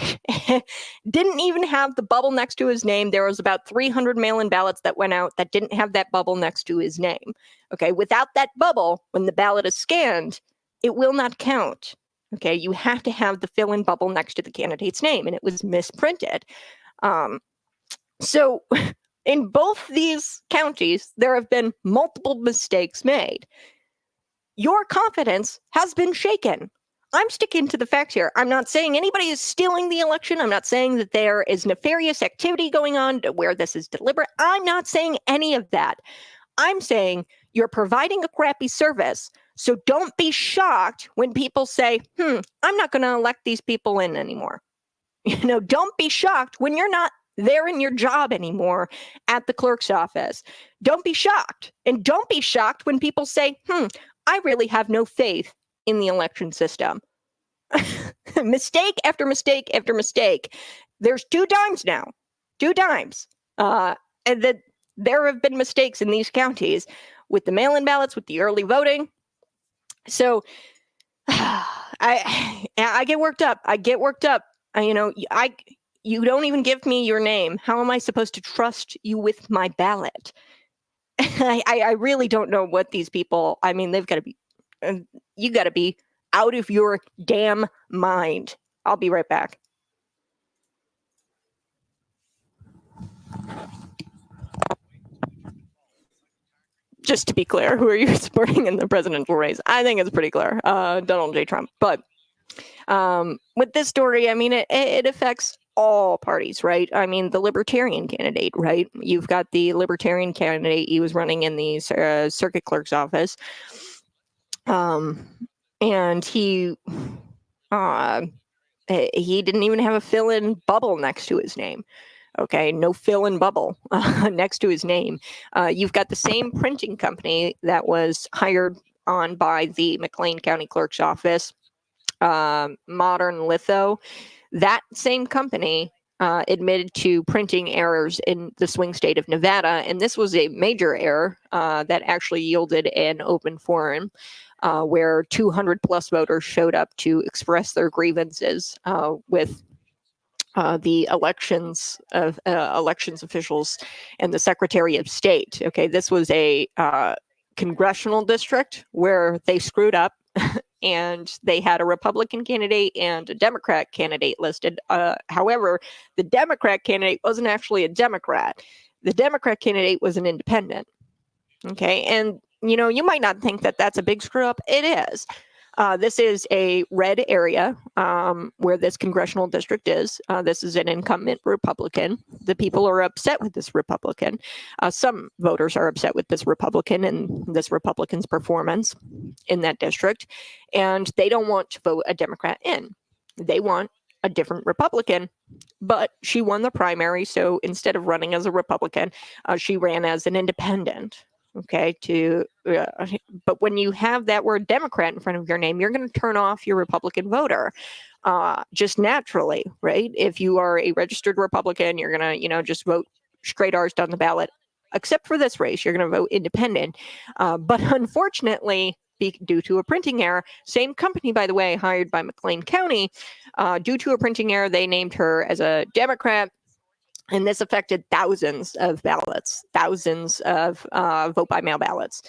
Didn't even have the bubble next to his name. There was about 300 mail-in ballots that went out that didn't have that bubble next to his name. Okay. Without that bubble, when the ballot is scanned, it will not count. Okay. You have to have the fill-in bubble next to the candidate's name, and it was misprinted. So in both these counties, there have been multiple mistakes made. Your confidence has been shaken. I'm sticking to the facts here. I'm not saying anybody is stealing the election. I'm not saying that there is nefarious activity going on where this is deliberate. I'm not saying any of that. I'm saying you're providing a crappy service. So don't be shocked when people say, I'm not going to elect these people in anymore. Don't be shocked when you're not there in your job anymore at the clerk's office. Don't be shocked. And don't be shocked when people say, I really have no faith in the election system. Mistake after mistake after mistake. There's 2 dimes now. 2 dimes. And that there have been mistakes in these counties with the mail-in ballots, with the early voting. So I get worked up. You don't even give me your name. How am I supposed to trust you with my ballot? I really don't know what these people, they've got to be, you got to be out of your damn mind. I'll be right back. Just to be clear, who are you supporting in the presidential race? I think it's pretty clear, Donald J. Trump. But with this story, it affects all parties, right? The libertarian candidate, right? You've got the libertarian candidate. He was running in the circuit clerk's office. And he didn't even have a fill-in bubble next to his name. Okay, no fill-in bubble next to his name. You've got the same printing company that was hired on by the McLean County Clerk's Office, Modern Litho. That same company admitted to printing errors in the swing state of Nevada, and this was a major error that actually yielded an open forum where 200 plus voters showed up to express their grievances with the elections officials and the Secretary of State. Okay, this was a congressional district where they screwed up. And they had a Republican candidate and a Democrat candidate listed. However, the Democrat candidate wasn't actually a Democrat. The Democrat candidate was an independent. Okay, and you might not think that that's a big screw up. It is. This is a red area where this congressional district is. This is an incumbent Republican. The people are upset with this Republican. Some voters are upset with this Republican and this Republican's performance in that district. And they don't want to vote a Democrat in. They want a different Republican. But she won the primary. So instead of running as a Republican, she ran as an independent. Okay, but when you have that word Democrat in front of your name, you're going to turn off your Republican voter just naturally, right? If you are a registered Republican, you're going to, just vote straight R's down the ballot. Except for this race, you're going to vote independent. But unfortunately, due to a printing error, same company, by the way, hired by McLean County, due to a printing error, they named her as a Democrat. And this affected thousands of ballots, thousands of vote by mail ballots.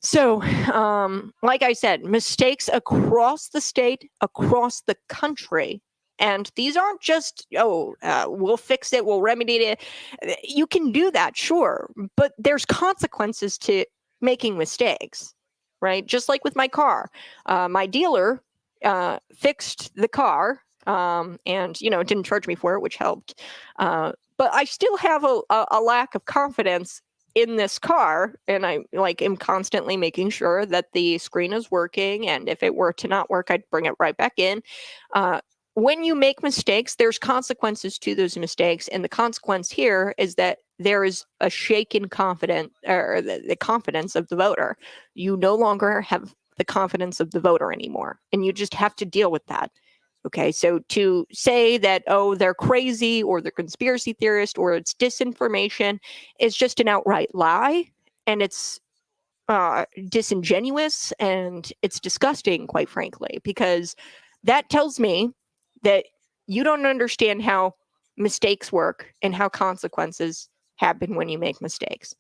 So, like I said, mistakes across the state, across the country. And these aren't just, we'll fix it, we'll remedy it. You can do that, sure. But there's consequences to making mistakes, right? Just like with my car. My dealer fixed the car. And didn't charge me for it, which helped. But I still have a lack of confidence in this car, and I am constantly making sure that the screen is working. And if it were to not work, I'd bring it right back in. When you make mistakes, there's consequences to those mistakes, and the consequence here is that there is a shake in confidence, or the confidence of the voter. You no longer have the confidence of the voter anymore, and you just have to deal with that. Okay, so to say that, oh, they're crazy or they're conspiracy theorist or it's disinformation is just an outright lie, and it's disingenuous, and it's disgusting, quite frankly, because that tells me that you don't understand how mistakes work and how consequences happen when you make mistakes.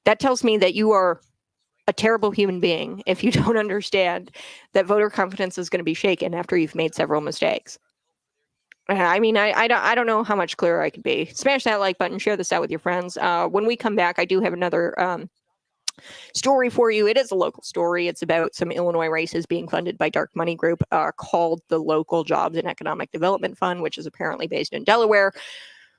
That tells me that you are a terrible human being if you don't understand that voter confidence is going to be shaken after you've made several mistakes. I mean, I don't know how much clearer I could be. Smash that like button, share this out with your friends. When we come back, I do have another story for you. It is a local story. It's about some Illinois races being funded by dark money group called the Local Jobs and Economic Development Fund, which is apparently based in Delaware.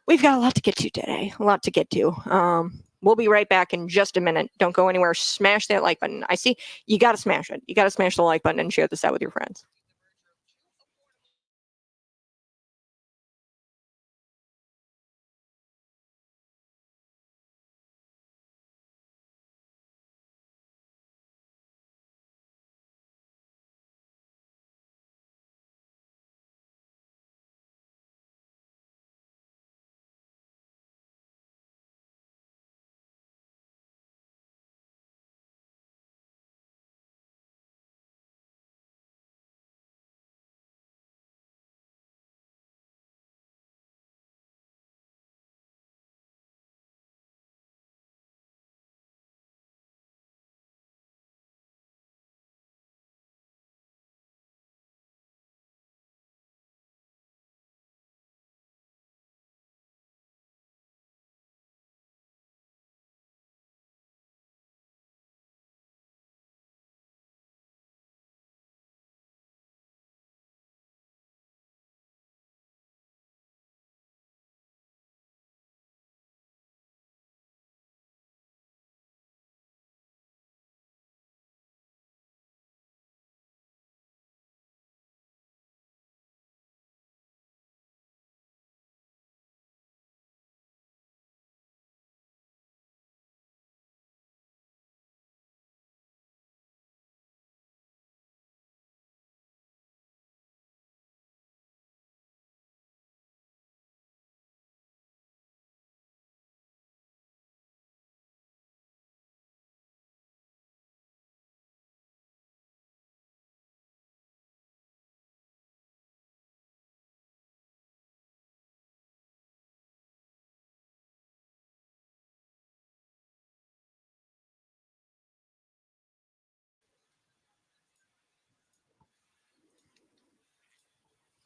We've got a lot to get to today. A lot to get to. We'll be right back in just a minute. Don't go anywhere. Smash that like button. I see you got to smash it. You got to smash the like button and share this out with your friends.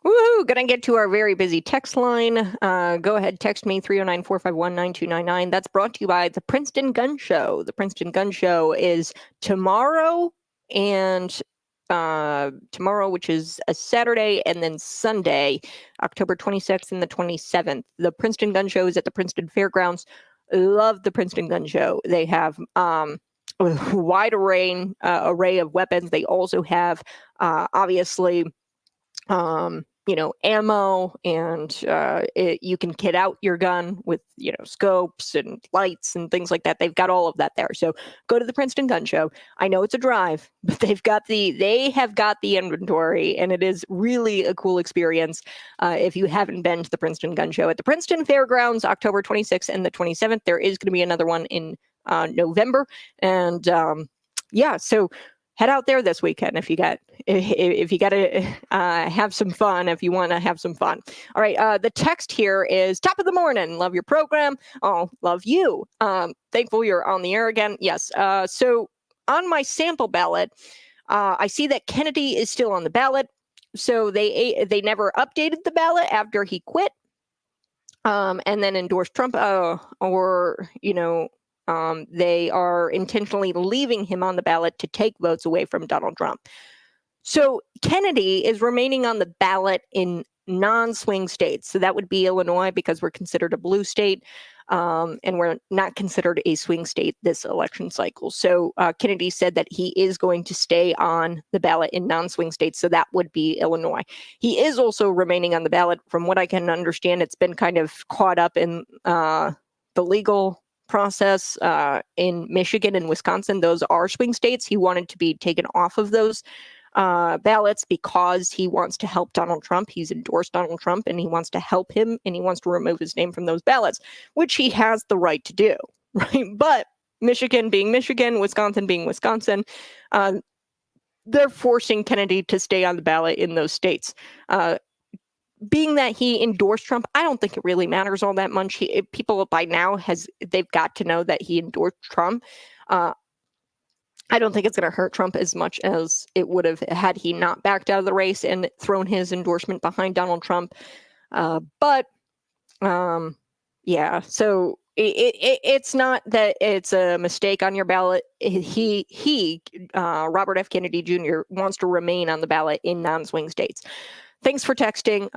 Woohoo! Gonna get to our very busy text line. Go ahead, text me 309-451-9299. That's brought to you by the Princeton Gun Show. The Princeton Gun Show is tomorrow, and tomorrow, which is a Saturday, and then Sunday, October 26th and the 27th. The Princeton Gun Show is at the Princeton Fairgrounds. Love the Princeton Gun Show. They have a wide array of weapons. They also have, obviously, ammo, and you can kit out your gun with, scopes and lights and things like that. They've got all of that there. So go to the Princeton Gun Show. I know it's a drive, but they have got the inventory, and it is really a cool experience. If you haven't been to the Princeton Gun Show at the Princeton Fairgrounds, October 26th and the 27th, there is going to be another one in November. And so head out there this weekend if you got to have some fun, if you want to have some fun. All right, the text here is top of the morning. Love your program. Oh, love you. Thankful you're on the air again. Yes. So on my sample ballot, I see that Kennedy is still on the ballot. So they never updated the ballot after he quit, and then endorsed Trump, they are intentionally leaving him on the ballot to take votes away from Donald Trump. So Kennedy is remaining on the ballot in non-swing states. So that would be Illinois, because we're considered a blue state, and we're not considered a swing state this election cycle. So Kennedy said that he is going to stay on the ballot in non-swing states. So that would be Illinois. He is also remaining on the ballot. From what I can understand, it's been kind of caught up in the legal process in Michigan and Wisconsin. Those are swing states. He wanted to be taken off of those ballots because he wants to help Donald Trump. He's endorsed Donald Trump and he wants to help him and he wants to remove his name from those ballots, which he has the right to do, right? But Michigan being Michigan, Wisconsin being Wisconsin, they're forcing Kennedy to stay on the ballot in those states. Being that he endorsed Trump, I don't think it really matters all that much. People by now they've got to know that he endorsed Trump. I don't think it's going to hurt Trump as much as it would have had he not backed out of the race and thrown his endorsement behind Donald Trump. But yeah, so it's not that it's a mistake on your ballot. Robert F. Kennedy Jr. wants to remain on the ballot in non-swing states. Thanks for texting.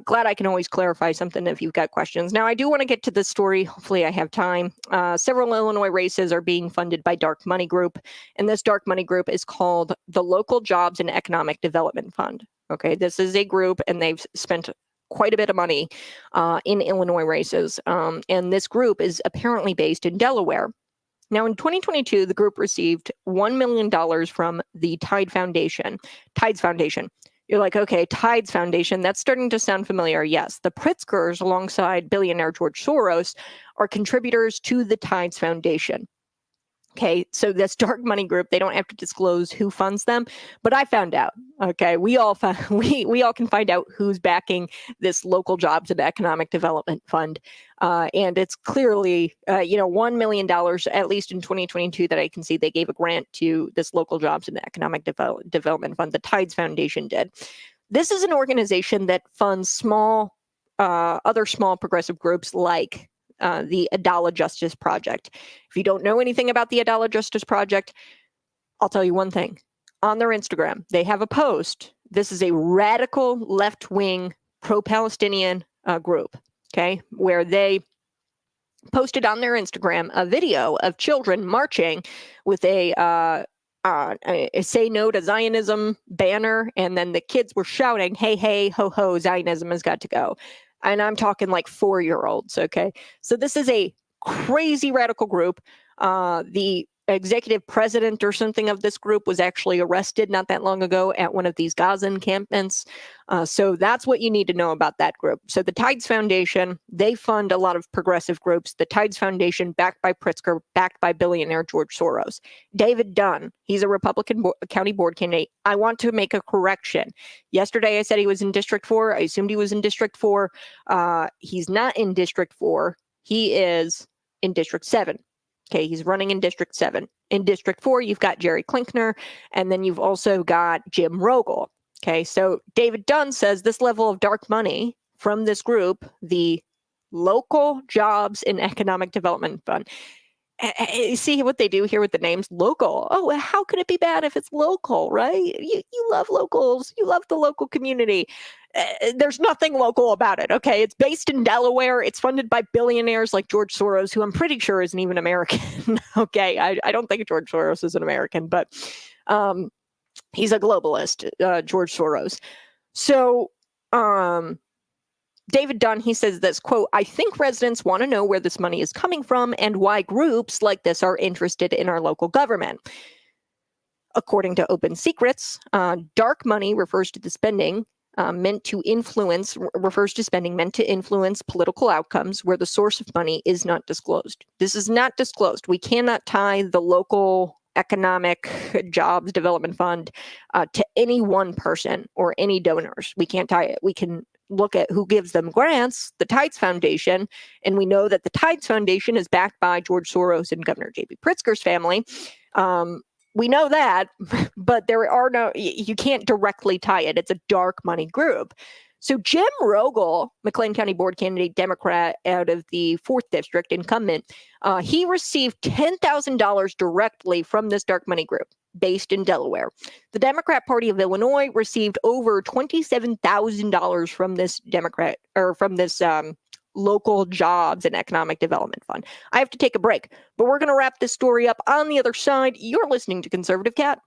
Glad I can always clarify something if you've got questions. Now, I do want to get to this story. Hopefully I have time. Several Illinois races are being funded by Dark Money Group, and this Dark Money Group is called the Local Jobs and Economic Development Fund. Okay, this is a group, and they've spent quite a bit of money in Illinois races, and this group is apparently based in Delaware. Now, in 2022, the group received $1 million from the Tides Foundation. You're like, okay, Tides Foundation, that's starting to sound familiar. Yes, the Pritzkers, alongside billionaire George Soros, are contributors to the Tides Foundation. Okay, so this Dark Money Group, they don't have to disclose who funds them, but I found out. Okay, we all can find out who's backing this Local Jobs and Economic Development Fund, and it's clearly, $1 million, at least in 2022, that I can see they gave a grant to this Local Jobs and Economic Development Fund. The Tides Foundation did. This is an organization that funds other small progressive groups like the Adala Justice Project. If you don't know anything about the Adala Justice Project, I'll tell you one thing. On their Instagram, they have a post. This is a radical left-wing pro-Palestinian group, okay, where they posted on their Instagram a video of children marching with a Say No to Zionism banner, and then the kids were shouting, hey, hey, ho, ho, Zionism has got to go. And I'm talking like 4-year-olds, okay? So this is a crazy radical group. The executive president or something of this group was actually arrested not that long ago at one of these Gaza encampments. So that's what you need to know about that group. So the Tides Foundation, they fund a lot of progressive groups. The Tides Foundation, backed by Pritzker, backed by billionaire George Soros. David Dunn, he's a Republican county board candidate. I want to make a correction. Yesterday I said he was in District 4. I assumed he was in District 4. He's not in District 4. He is in District 7. Okay, he's running in District 7. In District 4, you've got Jerry Klinkner, and then you've also got Jim Rogel. Okay, so David Dunn says this level of dark money from this group, the Local Jobs and Economic Development Fund. See what they do here with the names? Local. Oh, how could it be bad if it's local, right? You love locals. You love the local community. There's nothing local about it, okay? It's based in Delaware. It's funded by billionaires like George Soros, who I'm pretty sure isn't even American, okay? I don't think George Soros is an American, but he's a globalist, George Soros. So David Dunn, he says this, quote, I think residents want to know where this money is coming from and why groups like this are interested in our local government. According to Open Secrets, dark money refers to spending meant to influence political outcomes where the source of money is not disclosed. This is not disclosed. We cannot tie the local economic jobs development fund to any one person or any donors. We can't tie it. We can look at who gives them grants, the Tides Foundation, and we know that the Tides Foundation is backed by George Soros and Governor J.B. Pritzker's family. We know that, but you can't directly tie it. It's a dark money group. So Jim Rogel, McLean County Board candidate, Democrat out of the 4th District, incumbent, he received $10,000 directly from this dark money group based in Delaware. The Democrat Party of Illinois received over $27,000 from this Local Jobs and Economic Development Fund. I have to take a break, but we're going to wrap this story up on the other side. You're listening to Conservative Cat.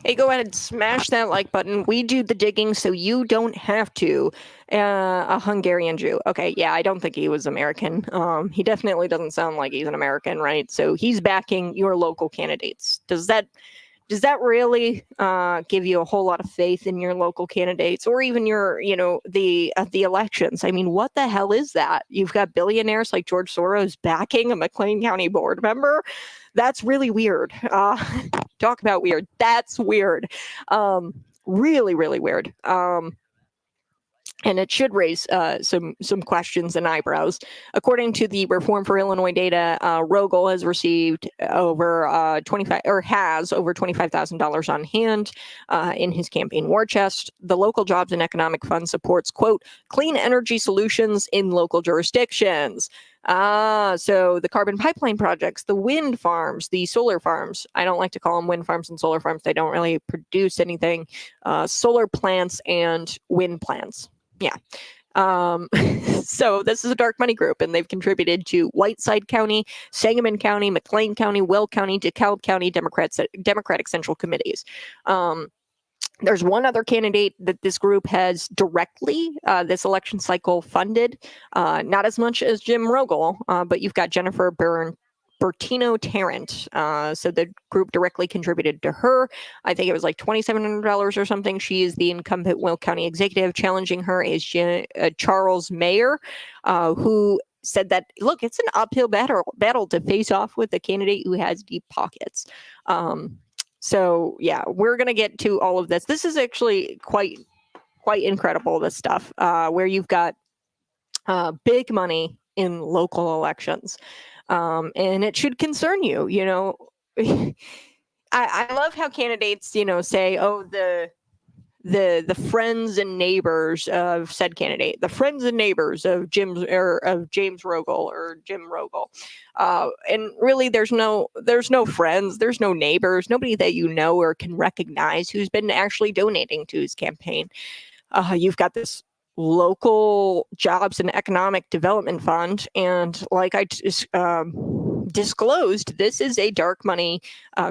Hey, go ahead and smash that like button. We do the digging so you don't have to. A Hungarian Jew. Okay, yeah, I don't think he was American. He definitely doesn't sound like he's an American, right? So he's backing your local candidates. Does that really give you a whole lot of faith in your local candidates or even your, the elections? I mean, what the hell is that? You've got billionaires like George Soros backing a McLean County board member. That's really weird. Talk about weird. That's weird. Really, really weird. And it should raise some questions and eyebrows. According to the Reform for Illinois data, Rogel has received over has over $25,000 on hand in his campaign war chest. The local jobs and economic fund supports, quote, clean energy solutions in local jurisdictions. So the carbon pipeline projects, the wind farms, the solar farms. I don't like to call them wind farms and solar farms. They don't really produce anything. Solar plants and wind plants. Yeah. So this is a dark money group, and they've contributed to Whiteside County, Sangamon County, McLean County, Will County, DeKalb County Democratic Central Committees. There's one other candidate that this group has directly this election cycle funded, not as much as Jim Rogel, but you've got Jennifer Bertino Tarrant. So the group directly contributed to her. I think it was like $2,700 or something. She is the incumbent Will County executive. Challenging her is Charles Mayer, who said that, look, it's an uphill battle to face off with a candidate who has deep pockets. So yeah, we're going to get to all of this. This is actually quite incredible, this stuff, where you've got big money in local elections. And it should concern you, I love how candidates, say, oh, the friends and neighbors of said candidate, the friends and neighbors of James Rogel or Jim Rogel. And really there's no friends, there's no neighbors, nobody that you know or can recognize who's been actually donating to his campaign. You've got this local jobs and economic development fund, and like I disclosed, this is a dark money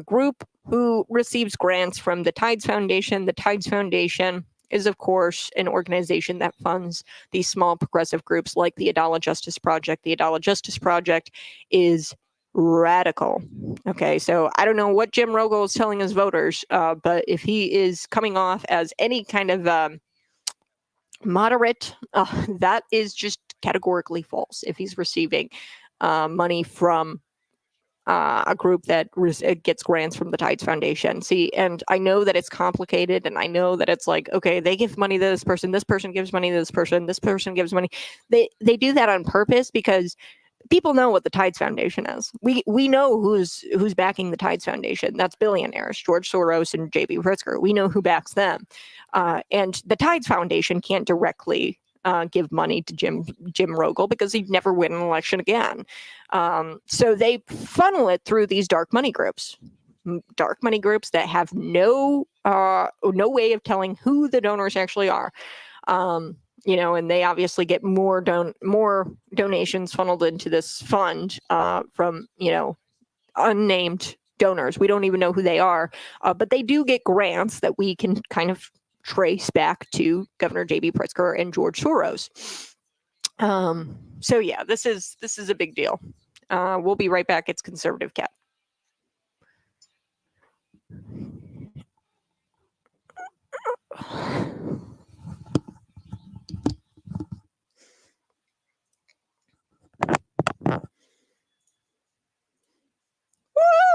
group who receives grants from the Tides Foundation. The Tides Foundation is, of course, an organization that funds these small progressive groups like the Adala Justice Project. The Adala Justice Project is radical. Okay, so I don't know what Jim Rogel is telling his voters, but if he is coming off as any kind of moderate, that is just categorically false. If he's receiving money from a group that gets grants from the Tides Foundation. See, and I know that it's complicated, and I know that it's like, okay, they give money to this person gives money to this person gives money. They do that on purpose because people know what the Tides Foundation is. We know who's backing the Tides Foundation. That's billionaires, George Soros and J.B. Pritzker. We know who backs them. And the Tides Foundation can't directly give money to Jim Rogel because he'd never win an election again. So they funnel it through these dark money groups that have no way of telling who the donors actually are. And they obviously get more donations funneled into this fund from, unnamed donors. We don't even know who they are, but they do get grants that we can kind of trace back to Governor J.B. Pritzker and George Soros. So yeah, this is a big deal. We'll be right back. It's Conservative Cat.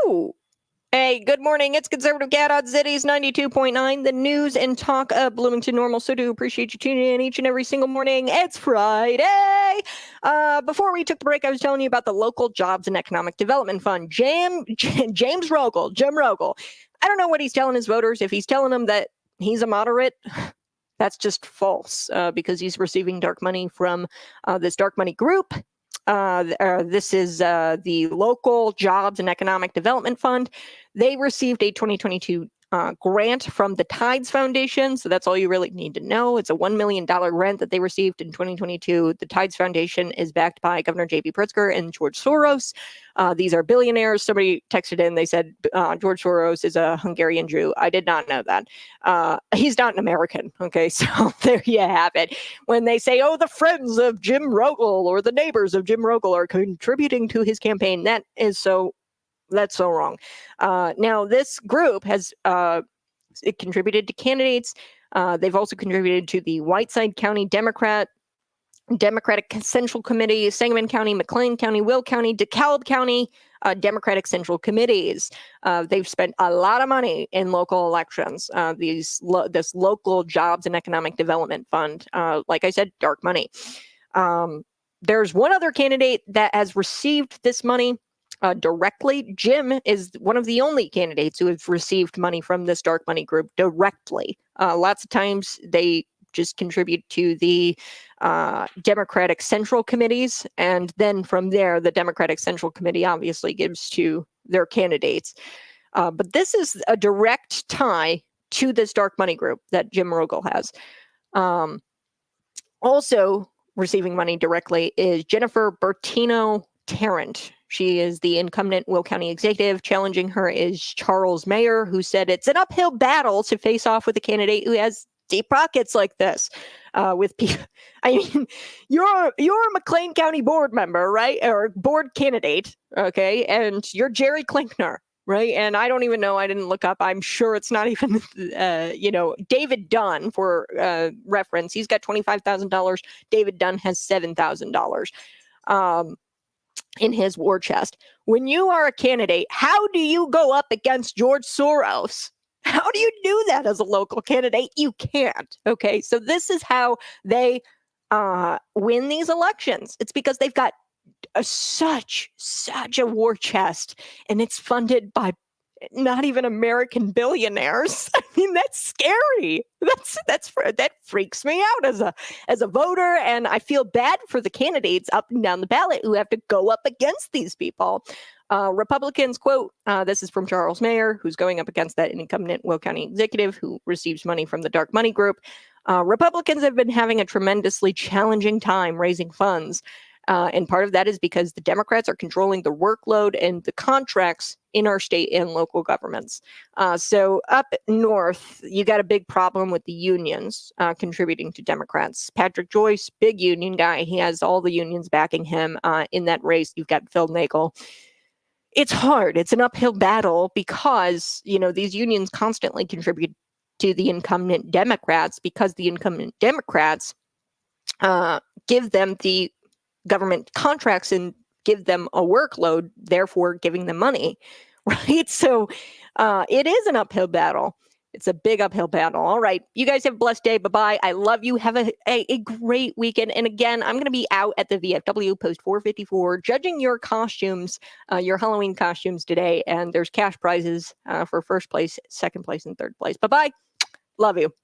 Woo! Hey, good morning. It's Conservative Cat on Cities 92.9, the news and talk of Bloomington Normal. So do appreciate you tuning in each and every single morning. It's Friday. Before we took the break, I was telling you about the local jobs and economic development fund. James Rogel, Jim Rogel. I don't know what he's telling his voters. If he's telling them that he's a moderate, that's just false because he's receiving dark money from this dark money group. This is the local jobs and economic development fund. They received a 2022 grant from the Tides Foundation. So that's all you really need to know. It's a $1 million grant that they received in 2022. The Tides Foundation is backed by Governor J.B. Pritzker and George Soros. These are billionaires. Somebody texted in, they said George Soros is a Hungarian Jew. I did not know that. He's not an American. Okay, so there you have it. When they say, oh, the friends of Jim Rogel or the neighbors of Jim Rogel are contributing to his campaign, that's so wrong. Now, this group has it contributed to candidates. They've also contributed to the Whiteside County Democratic Central Committee, Sangamon County, McLean County, Will County, DeKalb County, Democratic Central Committees. They've spent a lot of money in local elections. This local jobs and economic development fund, like I said, dark money. There's one other candidate that has received this money directly. Jim is one of the only candidates who have received money from this dark money group directly. Lots of times they just contribute to the Democratic Central Committees, and then from there, the Democratic Central Committee obviously gives to their candidates. But this is a direct tie to this dark money group that Jim Rogel has. Also receiving money directly is Jennifer Bertino Tarrant. She is the incumbent Will County executive. Challenging her is Charles Mayer, who said it's an uphill battle to face off with a candidate who has deep pockets like this. With people, I mean, you're a McLean County board member, right, or board candidate, okay, and you're Jerry Klinkner, right? And I don't even know. I didn't look up. I'm sure it's not even, David Dunn, for reference. He's got $25,000. David Dunn has $7,000. In his war chest. When you are a candidate, how do you go up against George Soros? How do you do that as a local candidate? You can't. Okay, so this is how they win these elections. It's because they've got such a war chest, and it's funded by not even American billionaires. I mean, that's scary. That freaks me out as a voter, and I feel bad for the candidates up and down the ballot who have to go up against these people. Republicans, quote, this is from Charles Mayer, who's going up against that incumbent Will County executive who receives money from the dark money group. Republicans have been having a tremendously challenging time raising funds. And part of that is because the Democrats are controlling the workload and the contracts in our state and local governments. So up north, you got a big problem with the unions contributing to Democrats. Patrick Joyce, big union guy. He has all the unions backing him in that race. You've got Phil Nagel. It's hard. It's an uphill battle because, these unions constantly contribute to the incumbent Democrats because the incumbent Democrats give them the government contracts and give them a workload, therefore giving them money, right? So it is an uphill battle. It's a big uphill battle. All right. You guys have a blessed day. Bye-bye. I love you. Have a great weekend. And again, I'm going to be out at the VFW Post 454 judging your costumes, your Halloween costumes today. And there's cash prizes for first place, second place, and third place. Bye-bye. Love you.